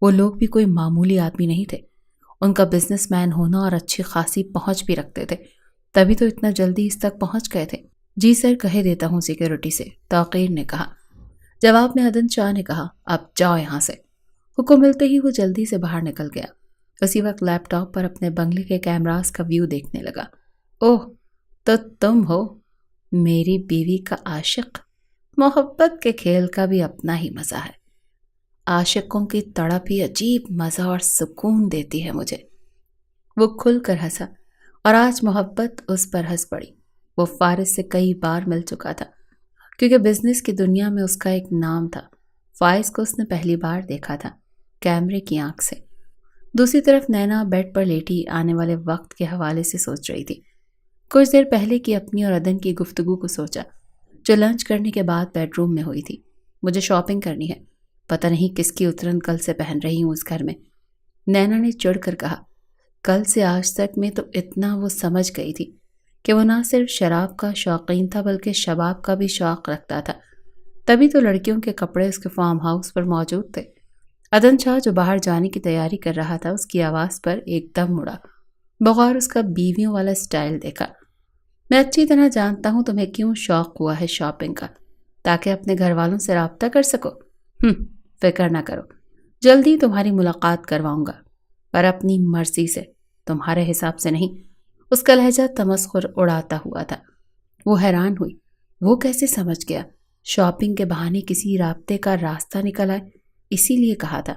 S1: وہ لوگ بھی کوئی معمولی آدمی نہیں تھے، ان کا بزنس مین ہونا اور اچھی خاصی پہنچ بھی رکھتے تھے، تبھی تو اتنا جلدی اس تک پہنچ گئے تھے۔ جی سر، کہے دیتا ہوں سیکیورٹی سے، توقیر نے کہا۔ جواب میں عدن شاہ نے کہا، اب جاؤ یہاں سے۔ حکم ملتے ہی وہ جلدی سے باہر نکل گیا۔ اسی وقت لیپ ٹاپ پر اپنے بنگلے کے کیمراز کا ویو دیکھنے لگا۔ اوہ، تو تم ہو؟ میری بیوی کا عاشق، محبت کے کھیل کا بھی اپنا ہی مزہ ہے۔ عاشقوں کی تڑپ ہی عجیب مزہ اور سکون دیتی ہے مجھے۔ وہ کھل کر ہنسا اور آج محبت اس پر ہنس پڑی۔ وہ فارس سے کئی بار مل چکا تھا کیونکہ بزنس کی دنیا میں اس کا ایک نام تھا۔ فائز کو اس نے پہلی بار دیکھا تھا کیمرے کی آنکھ سے۔ دوسری طرف نینا بیڈ پر لیٹی آنے والے وقت کے حوالے سے سوچ رہی تھی۔ کچھ دیر پہلے کی اپنی اور عدن کی گفتگو کو سوچا جو لنچ کرنے کے بعد بیڈ روم میں ہوئی تھی۔ مجھے شاپنگ کرنی ہے، پتہ نہیں کس کی اترن کل سے پہن رہی ہوں اس گھر میں، نینا نے چڑھ کر کہا۔ کل سے آج تک میں تو اتنا وہ سمجھ گئی تھی کہ وہ نہ صرف شراب کا شوقین تھا بلکہ شباب کا بھی شوق رکھتا تھا، تبھی تو لڑکیوں کے کپڑے اس کے فارم ہاؤس پر موجود تھے۔ عدن شاہ جو باہر جانے کی تیاری کر رہا تھا اس کی آواز پر ایک دم مڑا، بغور اس کا بیویوں والا سٹائل دیکھا۔ میں اچھی طرح جانتا ہوں تمہیں کیوں شوق ہوا ہے شاپنگ کا، تاکہ اپنے گھر والوں سے رابطہ کر سکو۔ فکر نہ کرو، جلدی تمہاری ملاقات کرواؤں گا، پر اپنی مرضی سے، تمہارے حساب سے نہیں۔ اس کا لہجہ تمسخر اڑاتا ہوا تھا۔ وہ حیران ہوئی، وہ کیسے سمجھ گیا؟ شاپنگ کے بہانے کسی رابطے کا راستہ نکل آئے، اسی لیے کہا تھا۔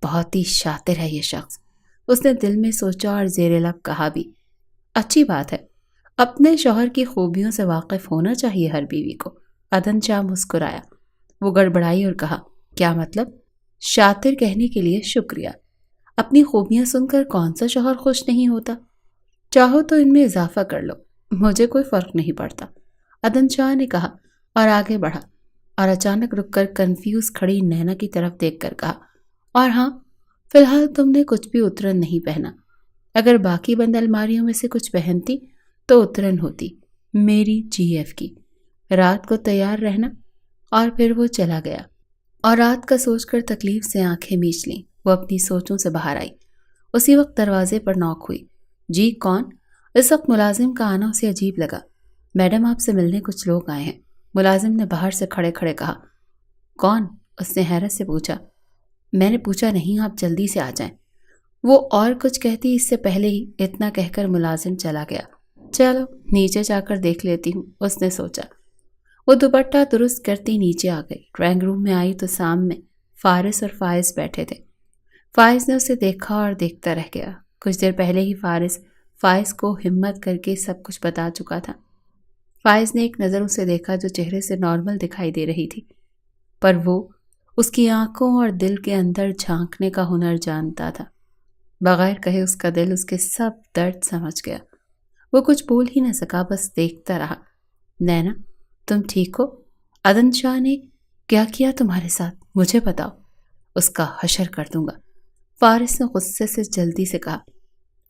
S1: بہت ہی شاطر ہے یہ شخص، اس نے دل میں سوچا اور زیر لب کہا بھی۔ اچھی بات ہے، اپنے شوہر کی خوبیوں سے واقف ہونا چاہیے ہر بیوی کو۔ عدن شاہ مسکرایا، وہ گڑبڑائی اور کہا، کیا مطلب؟ شاطر کہنے کے لیے شکریہ، اپنی خوبیاں سن کر کون سا شوہر خوش نہیں ہوتا؟ چاہو تو ان میں اضافہ کر لو، مجھے کوئی فرق نہیں پڑتا، عدن شاہ نے کہا اور آگے بڑھا، اور اچانک رک کر کنفیوز کھڑی نینا کی طرف دیکھ کر کہا، اور ہاں، فی الحال تم نے کچھ بھی اترن نہیں پہنا۔ اگر باقی بند الماریوں میں سے کچھ پہنتی تو اترن ہوتی، میری جی ایف کی۔ رات کو تیار رہنا۔ اور پھر وہ چلا گیا اور رات کا سوچ کر تکلیف سے آنکھیں میچ لیں۔ وہ اپنی سوچوں سے باہر آئی۔ اسی وقت دروازے پر نوک ہوئی۔ جی کون؟ اس وقت ملازم کا آنا اسے عجیب لگا۔ میڈم آپ سے ملنے کچھ لوگ آئے ہیں، ملازم نے باہر سے کھڑے کھڑے کہا۔ کون؟ اس نے حیرت سے پوچھا۔ میں نے پوچھا نہیں، آپ جلدی سے آ جائیں۔ وہ اور کچھ کہتی اس سے پہلے ہی اتنا کہہ کر ملازم چلا گیا۔ چلو نیچے جا کر دیکھ لیتی ہوں، اس نے سوچا۔ وہ دوپٹہ درست کرتی نیچے آ گئی۔ ڈرائنگ روم میں آئی تو سامنے فارس اور فائز بیٹھے تھے۔ فائز نے اسے دیکھا اور دیکھتا رہ گیا۔ کچھ دیر پہلے ہی فائز کو ہمت کر کے سب کچھ بتا چکا تھا۔ فائز نے ایک نظر اسے دیکھا جو چہرے سے نارمل دکھائی دے رہی تھی، پر وہ اس کی آنکھوں اور دل کے اندر جھانکنے کا ہنر جانتا تھا۔ بغیر کہے اس کا دل اس کے سب درد سمجھ گیا۔ وہ کچھ بول ہی نہ سکا، بس دیکھتا رہا۔ نینا تم ٹھیک ہو؟ عدن شاہ نے کیا کیا تمہارے ساتھ؟ مجھے بتاؤ، اس کا حشر کر دوں گا، فارس نے غصے سے جلدی سے کہا۔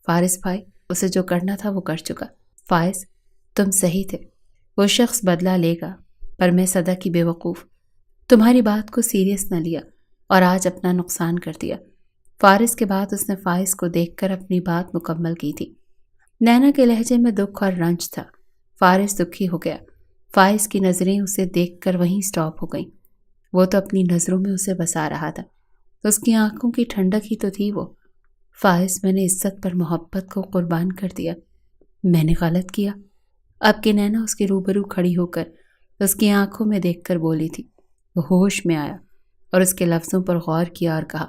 S1: فارس بھائی، اسے جو کرنا تھا وہ کر چکا۔ فائز تم صحیح تھے، وہ شخص بدلہ لے گا، پر میں صدا کی بے وقوف تمہاری بات کو سیریس نہ لیا اور آج اپنا نقصان کر دیا۔ فارس کے بعد اس نے فائز کو دیکھ کر اپنی بات مکمل کی تھی۔ نینا کے لہجے میں دکھ اور رنج تھا۔ فارس دکھی ہو گیا۔ فائز کی نظریں اسے دیکھ کر وہیں سٹاپ ہو گئیں۔ وہ تو اپنی نظروں میں اسے بسا رہا تھا، اس کی آنکھوں کی ٹھنڈک ہی تو تھی وہ۔ فائز میں نے عزت پر محبت کو قربان کر دیا، میں نے غلط کیا۔ اب کہ نینا اس کے روبرو کھڑی ہو کر اس کی آنکھوں میں دیکھ کر بولی تھی، وہ ہوش میں آیا اور اس کے لفظوں پر غور کیا اور کہا،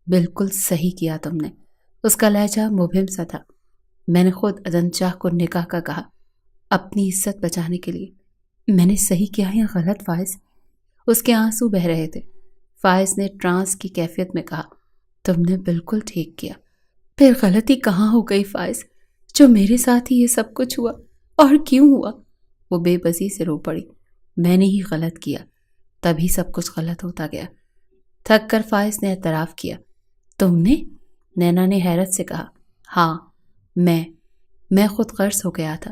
S1: بالکل صحیح کیا تم نے۔ اس کا لہجہ مبہم سا تھا۔ میں نے خود عدن شاہ کو نکاح کا کہا، اپنی عزت بچانے کے لیے۔ میں نے صحیح کیا یا غلط فائز؟ اس کے آنسو بہ رہے تھے۔ فائز نے ٹرانس کی کیفیت میں کہا، تم نے بالکل ٹھیک کیا۔ پھر غلطی کہاں ہو گئی فائز، جو میرے ساتھ ہی یہ سب کچھ ہوا؟ اور کیوں ہوا؟ وہ بے بسی سے رو پڑی۔ میں نے ہی غلط کیا، تبھی سب کچھ غلط ہوتا گیا۔ تھک کر فائز نے اعتراف کیا۔ تم نے؟ نینا نے حیرت سے کہا۔ ہاں، میں خود غرض ہو گیا تھا،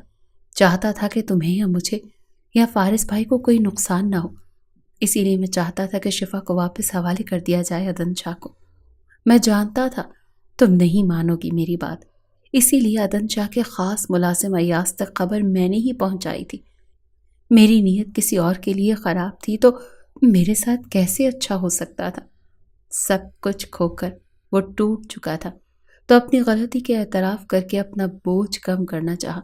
S1: چاہتا تھا کہ تمہیں یا مجھے یا فارس بھائی کو کوئی نقصان نہ ہو، اسی لیے میں چاہتا تھا کہ شفا کو واپس حوالے کر دیا جائے عدن شاہ کو۔ میں جانتا تھا تم نہیں مانو گی میری بات، اسی لیے عدن شاہ کے خاص ملازم ایاز تک خبر میں نے ہی پہنچائی تھی۔ میری نیت کسی اور کے لیے خراب تھی تو میرے ساتھ کیسے اچھا ہو سکتا تھا؟ سب کچھ کھو کر وہ ٹوٹ چکا تھا، تو اپنی غلطی کے اعتراف کر کے اپنا بوجھ کم کرنا چاہا۔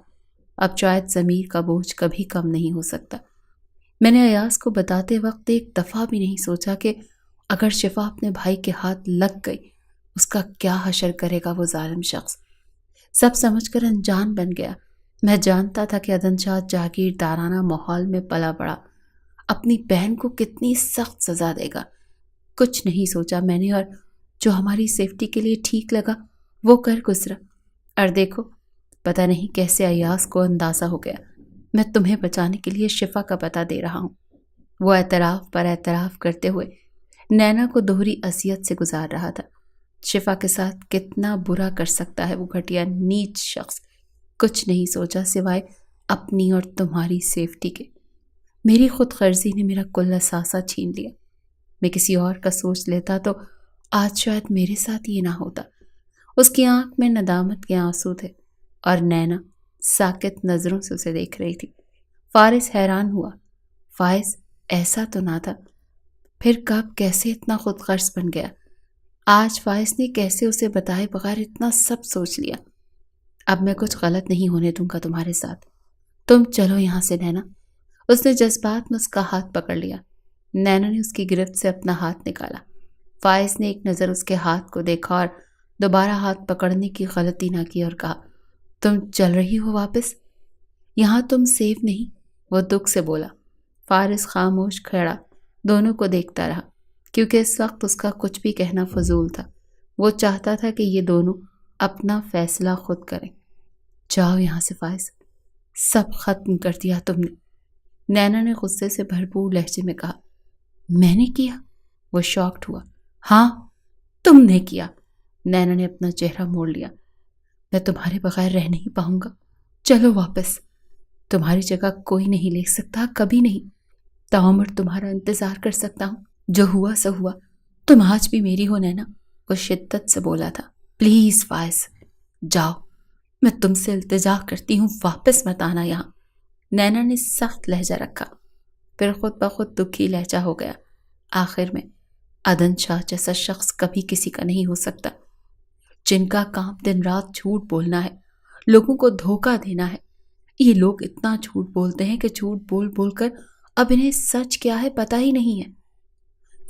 S1: اب شاید ضمیر کا بوجھ کبھی کم نہیں ہو سکتا۔ میں نے ایاز کو بتاتے وقت ایک دفعہ بھی نہیں سوچا کہ اگر شفا اپنے بھائی کے ہاتھ لگ گئی اس کا کیا حشر کرے گا وہ ظالم شخص۔ سب سمجھ کر انجان بن گیا۔ میں جانتا تھا کہ عدن شاہ جاگیردارانہ ماحول میں پلا بڑا، اپنی بہن کو کتنی سخت سزا دے گا۔ کچھ نہیں سوچا میں نے، اور جو ہماری سیفٹی کے لیے ٹھیک لگا وہ کر گزرا۔ اور دیکھو، پتہ نہیں کیسے ایاز کو اندازہ ہو گیا میں تمہیں بچانے کے لیے شفا کا پتہ دے رہا ہوں۔ وہ اعتراف پر اعتراف کرتے ہوئے نینا کو دوہری اذیت سے گزار رہا تھا۔ شفا کے ساتھ کتنا برا کر سکتا ہے وہ گھٹیا نیچ شخص۔ کچھ نہیں سوچا سوائے اپنی اور تمہاری سیفٹی کے۔ میری خود غرضی نے میرا کل اثاثہ چھین لیا۔ میں کسی اور کا سوچ لیتا تو آج شاید میرے ساتھ یہ نہ ہوتا۔ اس کی آنکھ میں ندامت کے آنسو تھے اور نینا ساکت نظروں سے اسے دیکھ رہی تھی۔ فارس حیران ہوا۔ فائز ایسا تو نہ تھا، پھر کب کیسے اتنا خود غرض بن گیا؟ آج فائز نے کیسے اسے بتائے بغیر اتنا سب سوچ لیا؟ اب میں کچھ غلط نہیں ہونے دوں گا تمہارے ساتھ، تم چلو یہاں سے نینا۔ اس نے جذبات میں اس کا ہاتھ پکڑ لیا۔ نینا نے اس کی گرفت سے اپنا ہاتھ نکالا۔ فائز نے ایک نظر اس کے ہاتھ کو دیکھا اور دوبارہ ہاتھ پکڑنے کی غلطی نہ کی اور کہا، تم چل رہی ہو واپس؟ یہاں تم سیف نہیں، وہ دکھ سے بولا۔ فارس خاموش کھڑا دونوں کو دیکھتا رہا، کیونکہ اس وقت اس کا کچھ بھی کہنا فضول تھا۔ وہ چاہتا تھا کہ یہ دونوں اپنا فیصلہ خود کریں۔ جاؤ یہاں سے فائز، سب ختم کر دیا تم نے، نینا نے غصے سے بھرپور لہجے میں کہا۔ میں نے کیا؟ وہ شاکڈ ہوا۔ ہاں تم نے کیا۔ نینا نے اپنا چہرہ موڑ لیا۔ میں تمہارے بغیر رہ نہیں پاؤں گا، چلو واپس۔ تمہاری جگہ کوئی نہیں لے سکتا، کبھی نہیں۔ تعمر تمہارا انتظار کر سکتا ہوں، جو ہوا سو ہوا۔ تم آج بھی میری ہو نینا، وہ شدت سے بولا تھا۔ پلیز فائز جاؤ، میں تم سے التجا کرتی ہوں، واپس مت آنا یہاں۔ نینا نے سخت لہجہ رکھا، پھر خود بخود دکھی لہجہ ہو گیا۔ آخر میں عدن شاہ جیسا شخص کبھی کسی کا نہیں ہو سکتا، جن کا کام دن رات جھوٹ بولنا ہے، لوگوں کو دھوکہ دینا ہے۔ یہ لوگ اتنا جھوٹ بولتے ہیں کہ جھوٹ بول بول کر اب انہیں سچ کیا ہے پتہ ہی نہیں ہے۔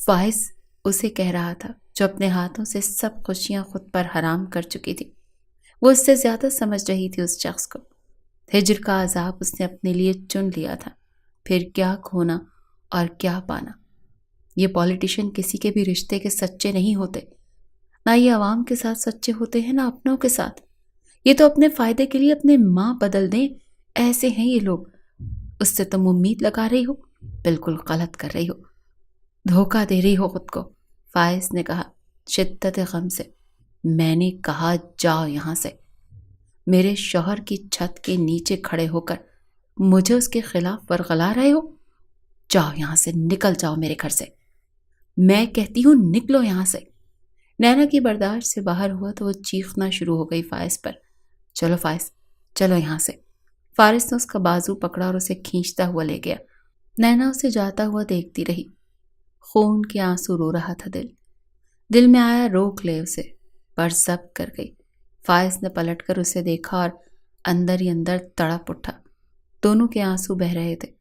S1: فائز اسے کہہ رہا تھا جو اپنے ہاتھوں سے سب خوشیاں خود پر حرام کر چکی تھی۔ وہ اس سے زیادہ سمجھ رہی تھی اس شخص کو۔ ہجر کا عذاب اس نے اپنے لیے چن لیا تھا، پھر کیا کھونا اور کیا پانا۔ یہ پولیٹیشین کسی کے بھی رشتے کے سچے نہیں ہوتے، نہ یہ عوام کے ساتھ سچے ہوتے ہیں، نہ اپنوں کے ساتھ۔ یہ تو اپنے فائدے کے لیے اپنے ماں بدل دیں، ایسے ہیں یہ لوگ۔ اس سے تم امید لگا رہی ہو، بالکل غلط کر رہی ہو، دھوکہ دے رہی ہو خود کو، فائز نے کہا شدت غم سے۔ میں نے کہا جاؤ یہاں سے۔ میرے شوہر کی چھت کے نیچے کھڑے ہو کر مجھے اس کے خلاف ورغلا رہے ہو؟ جاؤ یہاں سے، نکل جاؤ میرے گھر سے۔ میں کہتی ہوں نکلو یہاں سے۔ نینا کی برداشت سے باہر ہوا تو وہ چیخنا شروع ہو گئی فائز پر۔ چلو فائز، چلو یہاں سے۔ فارس نے اس کا بازو پکڑا اور اسے کھینچتا ہوا لے گیا۔ نینا اسے جاتا ہوا دیکھتی رہی۔ خون کے آنسو رو رہا تھا دل میں آیا روک لے اسے، پر ضبط کر گئی۔ فائز نے پلٹ کر اسے دیکھا اور اندر ہی اندر تڑپ اٹھا۔ دونوں کے آنسو بہہ رہے تھے۔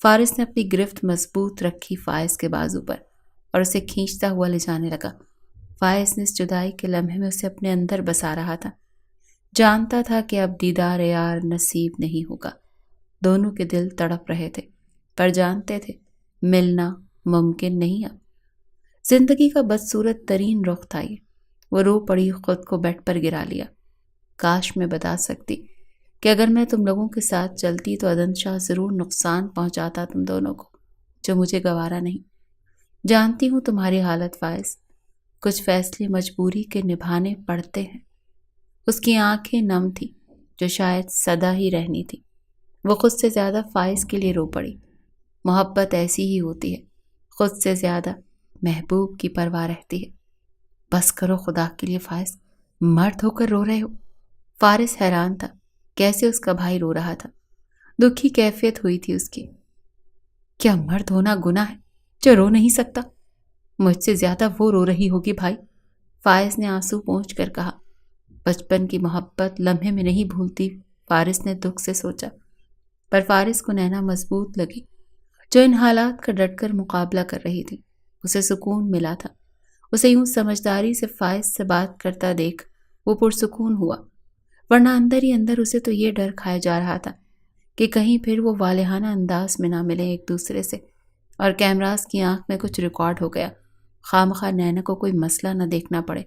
S1: فارس نے اپنی گرفت مضبوط رکھی فائز کے بازو پر اور اسے کھینچتا ہوا لے جانے لگا۔ فائز نے اس جدائی کے لمحے میں اسے اپنے اندر بسا رہا تھا۔ جانتا تھا کہ اب دیدار یار نصیب نہیں ہوگا۔ دونوں کے دل تڑپ رہے تھے، پر جانتے تھے ملنا ممکن نہیں اب۔ زندگی کا بدصورت ترین رخ تھا یہ۔ وہ رو پڑی، خود کو بیڈ پر گرا لیا۔ کاش میں بتا سکتی کہ اگر میں تم لوگوں کے ساتھ چلتی تو عدن شاہ ضرور نقصان پہنچاتا تم دونوں کو، جو مجھے گوارا نہیں۔ جانتی ہوں تمہاری حالت فائز، کچھ فیصلے مجبوری کے نبھانے پڑتے ہیں۔ اس کی آنکھیں نم تھی، جو شاید سدا ہی رہنی تھی۔ وہ خود سے زیادہ فائز کے لیے رو پڑی۔ محبت ایسی ہی ہوتی ہے، خود سے زیادہ محبوب کی پرواہ رہتی ہے۔ بس کرو خدا کے لیے فائز، مرد ہو کر رو رہے ہو۔ فارس حیران تھا کیسے اس کا بھائی رو رہا تھا۔ دکھی کیفیت ہوئی تھی اس کی۔ کیا مرد ہونا گناہ ہے جو رو نہیں سکتا؟ مجھ سے زیادہ وہ رو رہی ہوگی بھائی، فائز نے آنسو پونچھ کر کہا۔ بچپن کی محبت لمحے میں نہیں بھولتی فارس نے دکھ سے سوچا، پر فارس کو نینا مضبوط لگی جو ان حالات کا ڈٹ کر مقابلہ کر رہی تھی۔ اسے سکون ملا تھا۔ اسے یوں سمجھداری سے فائز سے بات کرتا دیکھ وہ پرسکون ہوا، ورنہ اندر ہی اندر اسے تو یہ ڈر کھایا جا رہا تھا کہ کہیں پھر وہ والہانہ انداز میں نہ ملیں ایک دوسرے سے اور کیمراز کی آنکھ میں کچھ ریکارڈ ہو گیا، خواہ نینا کو کوئی مسئلہ نہ دیکھنا پڑے۔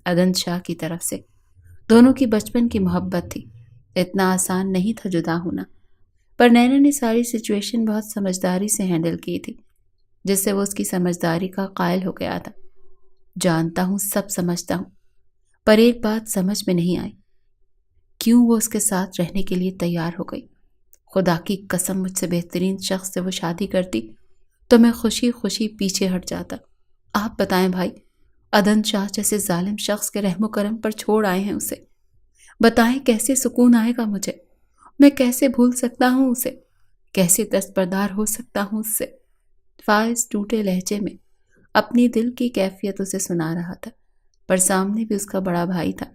S1: عدن شاہ کی طرف سے دونوں کی بچپن کی محبت تھی، اتنا آسان نہیں تھا جدا ہونا، پر نینا نے ساری سچویشن بہت سمجھداری سے ہینڈل کی تھی، جس سے وہ اس کی سمجھداری کا قائل ہو گیا تھا۔ جانتا ہوں، سب سمجھتا ہوں، پر ایک بات سمجھ میں نہیں آئی، کیوں وہ اس کے ساتھ رہنے کے لیے تیار ہو گئی؟ خدا کی قسم مجھ سے بہترین شخص سے وہ شادی کرتی تو میں خوشی خوشی پیچھے ہٹ جاتا۔ آپ بتائیں بھائی، عدن شاہ جیسے ظالم شخص کے رحم و کرم پر چھوڑ آئے ہیں اسے، بتائیں کیسے سکون آئے گا مجھے؟ میں کیسے بھول سکتا ہوں اسے؟ کیسے دستبردار ہو سکتا ہوں اس سے؟ فائز ٹوٹے لہجے میں اپنی دل کی کیفیت اسے سنا رہا تھا، پر سامنے بھی اس کا بڑا بھائی تھا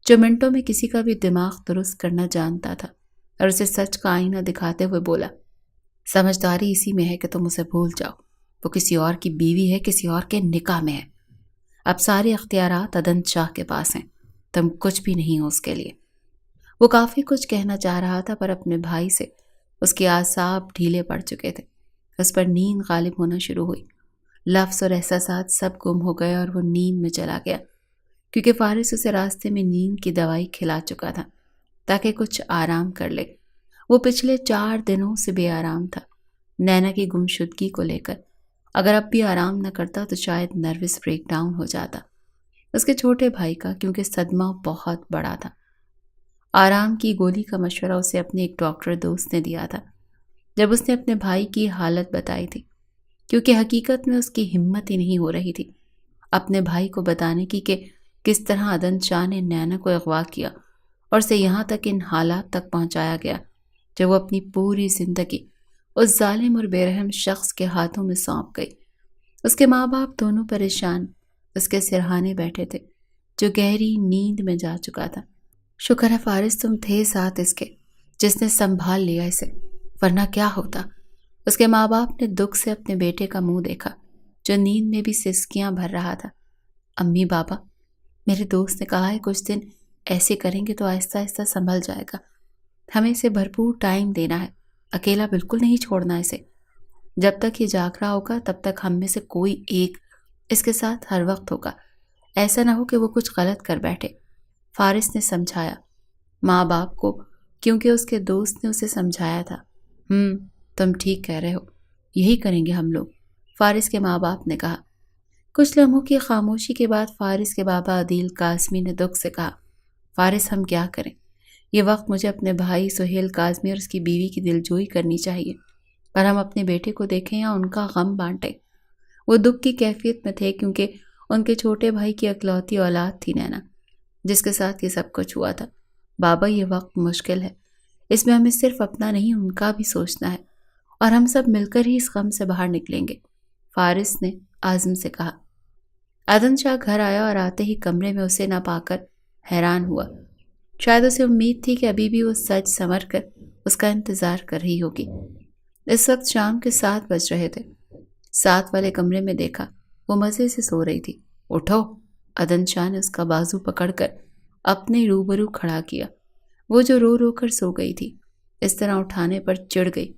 S1: جو منٹوں میں کسی کا بھی دماغ درست کرنا جانتا تھا، اور اسے سچ کا آئینہ دکھاتے ہوئے بولا، سمجھداری اسی میں ہے کہ تم اسے بھول جاؤ، وہ کسی اور کی بیوی ہے، کسی اور کے نکاح میں ہے، اب سارے اختیارات عدن شاہ کے پاس ہیں، تم کچھ بھی نہیں ہو اس کے لیے۔ وہ کافی کچھ کہنا چاہ رہا تھا، پر اپنے بھائی سے اس کے اعصاب ڈھیلے پڑ چکے تھے۔ اس پر نیند غالب ہونا شروع ہوئی، لفظ اور احساسات سب گم ہو گئے اور وہ نیند میں چلا گیا، کیونکہ فارس اسے راستے میں نیند کی دوائی کھلا چکا تھا تاکہ کچھ آرام کر لے۔ وہ پچھلے 4 دنوں سے بے آرام تھا نینا کی گمشدگی کو لے کر۔ اگر اب بھی آرام نہ کرتا تو شاید نروس بریک ڈاؤن ہو جاتا، اس کے چھوٹے بھائی کا، کیونکہ صدمہ بہت بڑا تھا۔ آرام کی گولی کا مشورہ اسے اپنے ایک ڈاکٹر دوست نے دیا تھا جب اس نے اپنے بھائی کی حالت بتائی تھی، کیونکہ حقیقت میں اس کی ہمت ہی نہیں ہو رہی تھی اپنے بھائی کو بتانے کی کہ کس طرح عدن شاہ نے نینا کو اغوا کیا اور اسے یہاں تک ان حالات تک پہنچایا گیا جو وہ اپنی پوری زندگی اس ظالم اور بے رحم شخص کے ہاتھوں میں سونپ گئی۔ اس کے ماں باپ دونوں پریشان اس کے سرہانے بیٹھے تھے جو گہری نیند میں جا چکا تھا۔ شکر ہے فارس تم تھے ساتھ اس کے جس نے سنبھال لیا اسے، ورنہ کیا ہوتا؟ اس کے ماں باپ نے دکھ سے اپنے بیٹے کا منہ دیکھا جو نیند میں بھی سسکیاں بھر رہا تھا۔ امی بابا، میرے دوست نے کہا ہے کچھ دن ایسے کریں گے تو آہستہ آہستہ سنبھل جائے گا، ہمیں اسے بھرپور ٹائم دینا ہے، اکیلا بالکل نہیں چھوڑنا اسے، جب تک یہ جاگ رہا ہوگا تب تک ہم میں سے کوئی ایک اس کے ساتھ ہر وقت ہوگا، ایسا نہ ہو کہ وہ کچھ غلط کر بیٹھے۔ فارس نے سمجھایا ماں باپ کو، کیونکہ اس کے دوست نے اسے سمجھایا تھا۔ تم ٹھیک کہہ رہے ہو، یہی کریں گے ہم لوگ، فارس کے ماں باپ نے کہا۔ کچھ لمحوں کی خاموشی کے بعد فارس کے بابا عدیل کاظمی نے دکھ سے کہا، فارس ہم کیا کریں؟ یہ وقت مجھے اپنے بھائی سہیل کاظمی اور اس کی بیوی کی دلجوئی کرنی چاہیے، پر ہم اپنے بیٹے کو دیکھیں یا ان کا غم بانٹیں؟ وہ دکھ کی کیفیت میں تھے کیونکہ ان کے چھوٹے بھائی کی اکلوتی اولاد تھی نینا، جس کے ساتھ یہ سب کچھ ہوا تھا۔ بابا یہ وقت مشکل ہے، اس میں ہمیں صرف اپنا نہیں ان کا بھی سوچنا ہے، اور ہم سب مل کر ہی اس غم سے باہر نکلیں گے، فارس نے عازم سے کہا۔ عدن شاہ گھر آیا اور آتے ہی کمرے میں اسے نہ پا کر حیران ہوا، شاید اسے امید تھی کہ ابھی بھی وہ سج سنور کر اس کا انتظار کر رہی ہوگی۔ اس وقت شام کے 7 بج رہے تھے۔ 7 والے کمرے میں دیکھا وہ مزے سے سو رہی تھی۔ اٹھو، عدن شاہ نے اس کا بازو پکڑ کر اپنے روبرو کھڑا کیا۔ وہ جو رو رو کر سو گئی تھی، اس طرح اٹھانے پر چڑ گئی۔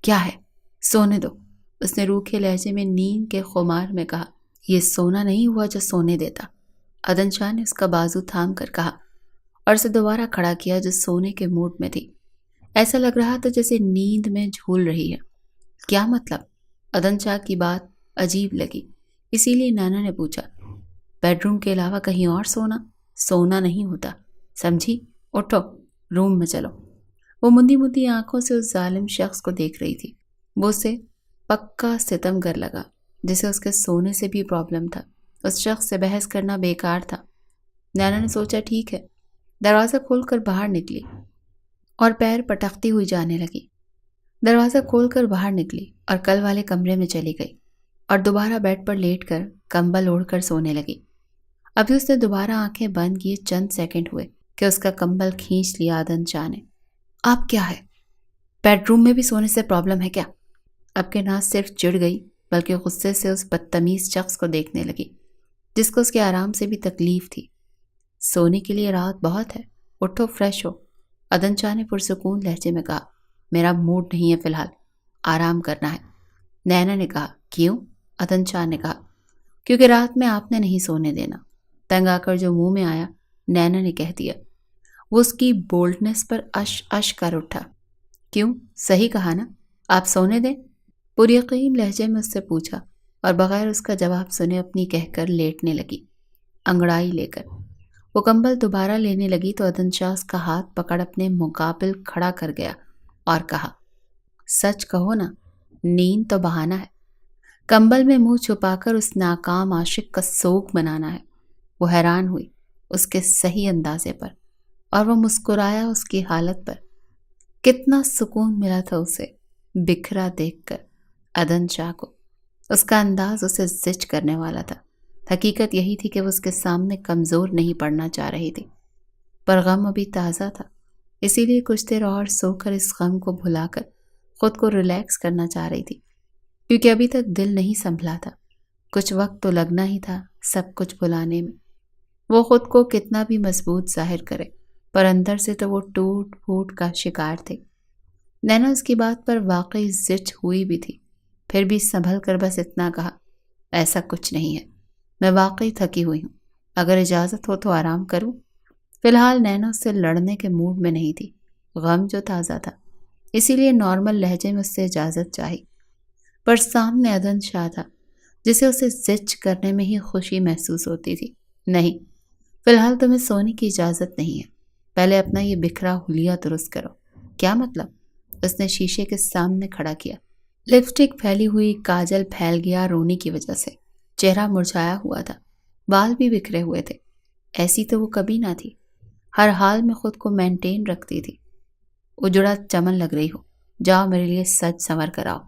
S1: کیا ہے؟ سونے دو، اس نے روکھے لہجے میں نیند کے خمار میں کہا۔ یہ سونا نہیں ہوا جو سونے دیتا، عدن شاہ نے اس کا بازو تھام کر کہا اور اسے دوبارہ کھڑا کیا جو سونے کے موڈ میں تھی۔ ایسا لگ رہا تھا جیسے نیند میں جھول رہی ہے۔ کیا مطلب؟ عدن شاہ کی بات عجیب لگی، اسی لیے نانا نے پوچھا۔ بیڈ روم کے علاوہ کہیں اور سونا نہیں ہوتا، سمجھی؟ اٹھو، روم میں چلو۔ وہ مندی مندی آنکھوں سے اس ظالم شخص کو دیکھ رہی تھی۔ وہ اسے پکا ستم گر لگا، جسے اس کے سونے سے بھی پرابلم تھا۔ اس شخص سے بحث کرنا بیکار تھا۔ نینا نے سوچا ٹھیک ہے، دروازہ کھول کر باہر نکلی اور پیر پٹکتی ہوئی جانے لگی۔ دروازہ کھول کر باہر نکلی اور کل والے کمرے میں چلی گئی اور دوبارہ بیڈ پر لیٹ کر کمبل اوڑھ کر سونے لگی۔ ابھی اس نے دوبارہ آنکھیں بند کیے چند سیکنڈ ہوئے کہ اس کا کمبل کھینچ لیا عدن شاہ نے آپ کیا ہے، بیڈ روم میں بھی سونے سے پرابلم ہے کیا؟ اب کہ نہ صرف چڑ گئی بلکہ غصے سے اس بدتمیز شخص کو دیکھنے لگی جس کو اس کے آرام سے بھی تکلیف تھی۔ سونے کے لیے رات بہت ہے، اٹھو فریش ہو، عدن شاہ نے پرسکون لہجے میں کہا۔ میرا موڈ نہیں ہے فی الحال، آرام کرنا ہے، نینا نے کہا۔ کیوں؟ عدن شاہ نے کہا۔ کیونکہ رات میں آپ نے نہیں سونے دینا۔ تنگ آ کر جو منہ میں آیا نینا نے کہہ دیا۔ وہ اس کی بولڈنس پر اش اش کر اٹھا۔ کیوں؟ صحیح کہا نا، آپ سونے دیں؟ پر یقین لہجے میں اس سے پوچھا اور بغیر اس کا جواب سنے اپنی کہہ کر لیٹنے لگی، انگڑائی لے کر۔ وہ کمبل دوبارہ لینے لگی تو عدن شاہ اس کا ہاتھ پکڑ اپنے مقابل کھڑا کر گیا اور کہا، سچ کہو نا، نیند تو بہانہ ہے، کمبل میں منہ چھپا کر اس ناکام عاشق کا سوگ بنانا ہے۔ وہ حیران ہوئی اس کے صحیح اندازے پر اور وہ مسکرایا اس کی حالت پر۔ کتنا سکون ملا تھا اسے بکھرا دیکھ کر عدن شاہ کو۔ اس کا انداز اسے زچ کرنے والا تھا۔ حقیقت یہی تھی کہ وہ اس کے سامنے کمزور نہیں پڑنا چاہ رہی تھی، پر غم ابھی تازہ تھا، اسی لیے کچھ دیر اور سو کر اس غم کو بھلا کر خود کو ریلیکس کرنا چاہ رہی تھی، کیونکہ ابھی تک دل نہیں سنبھلا تھا۔ کچھ وقت تو لگنا ہی تھا سب کچھ بھلانے میں۔ وہ خود کو کتنا بھی مضبوط ظاہر کرے پر اندر سے تو وہ ٹوٹ پھوٹ کا شکار تھے۔ نینا اس کی بات پر واقعی زچ ہوئی بھی تھی، پھر بھی سنبھل کر بس اتنا کہا، ایسا کچھ نہیں ہے، میں واقعی تھکی ہوئی ہوں، اگر اجازت ہو تو آرام کروں۔ فی الحال نینا اس سے لڑنے کے موڈ میں نہیں تھی، غم جو تازہ تھا، اسی لیے نارمل لہجے میں اس سے اجازت چاہی۔ پر سامنے عدن شاہ تھا جسے اسے زچ کرنے میں ہی خوشی محسوس ہوتی تھی۔ نہیں، فی الحال تمہیں سونے کی اجازت نہیں ہے، پہلے اپنا یہ بکھرا حلیہ درست کرو۔ کیا مطلب؟ اس نے شیشے کے سامنے کھڑا کیا۔ لپسٹک پھیلی ہوئی، کاجل پھیل گیا رونے کی وجہ سے، چہرہ مرجھایا ہوا تھا، بال بھی بکھرے ہوئے تھے۔ ایسی تو وہ کبھی نہ تھی، ہر حال میں خود کو مینٹین رکھتی تھی۔ اجڑا چمن لگ رہی ہو، جاؤ میرے لیے سج سنور کر آؤ،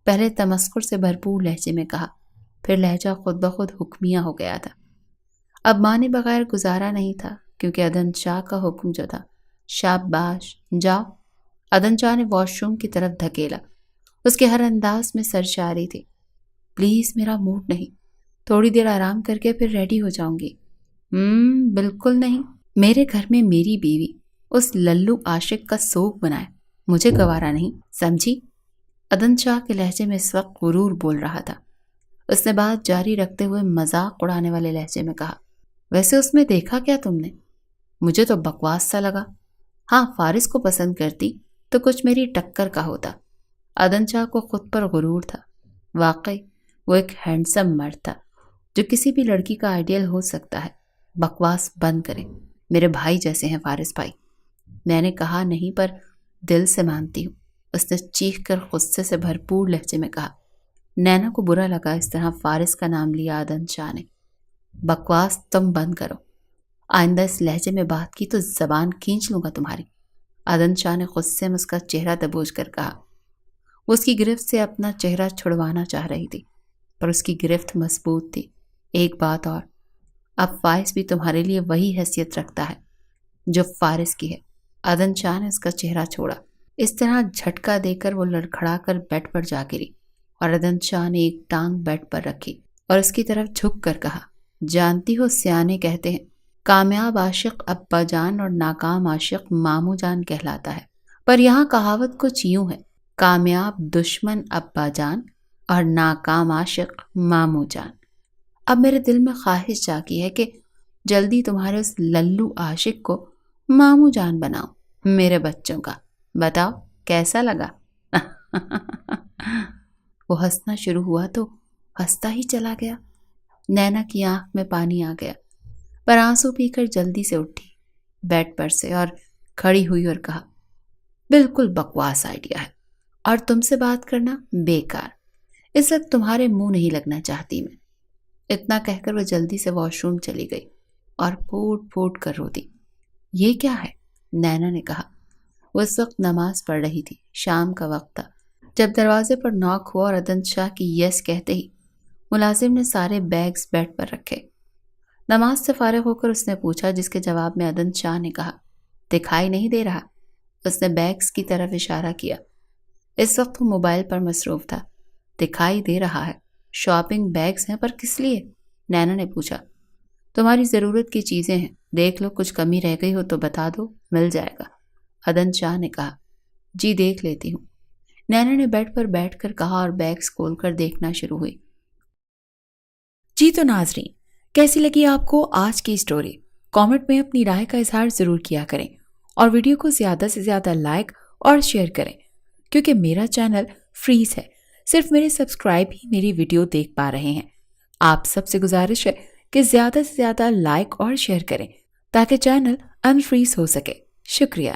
S1: پہلے تمسخر سے بھرپور لہجے میں کہا، پھر لہجہ خود بخود حکمیہ ہو گیا تھا۔ اب مانے بغیر گزارا نہیں تھا، کیونکہ عدن شاہ کا حکم جو تھا، شاباش جاؤ۔ عدن شاہ نے واش روم کی طرف دھکیلا، اس کے ہر انداز میں سرشاری تھی۔ پلیز میرا موڈ نہیں، تھوڑی دیر آرام کر کے پھر ریڈی ہو جاؤں گی۔ بالکل نہیں، میرے گھر میں میری بیوی اس للو عاشق کا سوگ بنائے، مجھے گوارا نہیں، سمجھی؟ عدن شاہ کے لہجے میں اس وقت غرور بول رہا تھا۔ اس نے بات جاری رکھتے ہوئے مذاق اڑانے والے لہجے میں کہا، ویسے اس میں دیکھا کیا تم نے؟ مجھے تو بکواس سا لگا۔ ہاں، فارس کو پسند کرتی تو کچھ میری ٹکر کا ہوتا۔ عدن شاہ کو خود پر غرور تھا، واقعی وہ ایک ہینڈسم مرد تھا جو کسی بھی لڑکی کا آئیڈیل ہو سکتا ہے۔ بکواس بند کرے، میرے بھائی جیسے ہیں فارس بھائی۔ میں نے کہا نہیں پر دل سے مانتی ہوں، اس نے چیخ کر غصے سے بھرپور لہجے میں کہا۔ نینا کو برا لگا اس طرح فارس کا نام لیا عدن شاہ نے۔ بکواس تم بند کرو، آئندہ اس لہجے میں بات کی تو زبان کھینچ لوں گا تمہاری، عدن شاہ نے غصے میں اس کا چہرہ دبوچ کر کہا۔ وہ اس کی گرفت سے اپنا چہرہ چھڑوانا چاہ رہی تھی، پر اس کی گرفت مضبوط تھی۔ ایک بات اور، اب فائز بھی تمہارے لیے وہی حیثیت رکھتا ہے جو فارس کی ہے۔ عدن شاہ نے اس کا چہرہ چھوڑا، اس طرح جھٹکا دے کر وہ لڑکھڑا کر بیڈ پر جا گری اور عدن شاہ نے ایک ٹانگ بیڈ پر رکھی اور اس کی طرف جھک کر کہا، جانتی ہو سیانے کہتے ہیں کامیاب عاشق ابا جان اور ناکام عاشق مامو جان کہلاتا ہے، پر یہاں کہاوت کچھ یوں ہے، کامیاب دشمن ابا جان اور ناکام عاشق مامو جان۔ اب میرے دل میں خواہش جاگی ہے کہ جلدی تمہارے اس للو عاشق کو مامو جان بناؤ، میرے بچوں کا۔ بتاؤ کیسا لگا؟ وہ ہنسنا شروع ہوا تو ہنستا ہی چلا گیا۔ نینا کی آنکھ میں پانی آ گیا، پر آنسو پی کر جلدی سے اٹھی بیڈ پر سے اور کھڑی ہوئی اور کہا، بالکل بکواس آئیڈیا ہے اور تم سے بات کرنا بیکار، اس وقت تمہارے منہ نہیں لگنا چاہتی میں۔ اتنا کہہ کر وہ جلدی سے واش روم چلی گئی اور پھوٹ پھوٹ کر روتی۔ یہ کیا ہے؟ نینا نے کہا۔ وہ اس وقت نماز پڑھ رہی تھی، شام کا وقت تھا۔ جب دروازے پر ناک ہوا اور عدن شاہ کی یس کہتے ہی ملازم نے سارے بیگز بیڈ پر رکھے۔ نماز سے فارغ ہو کر اس نے پوچھا، جس کے جواب میں عدن شاہ نے کہا، دکھائی نہیں دے رہا؟ اس نے بیگز کی طرف اشارہ کیا۔ اس وقت وہ موبائل پر مصروف تھا۔ دکھائی دے رہا ہے، شاپنگ بیگز ہیں، پر کس لیے؟ نینا نے پوچھا۔ تمہاری ضرورت کی چیزیں ہیں، دیکھ لو، کچھ کمی رہ گئی ہو تو بتا دو، مل جائے گا، عدن شاہ نے کہا۔ جی دیکھ لیتی ہوں، نینا نے بیڈ پر بیٹھ کر کہا اور بیگز کھول کر دیکھنا شروع ہوئی۔ جی تو ناظرین، کیسی لگی آپ کو آج کی اسٹوری؟ کامنٹ میں اپنی رائے کا اظہار ضرور کیا کریں اور ویڈیو کو زیادہ سے زیادہ لائک اور شیئر کریں، کیونکہ میرا چینل فریز ہے، صرف میرے سبسکرائب ہی میری ویڈیو دیکھ پا رہے ہیں۔ آپ سب سے گزارش ہے کہ زیادہ سے زیادہ لائک اور شیئر کریں تاکہ چینل انفریز ہو سکے۔ شکریہ۔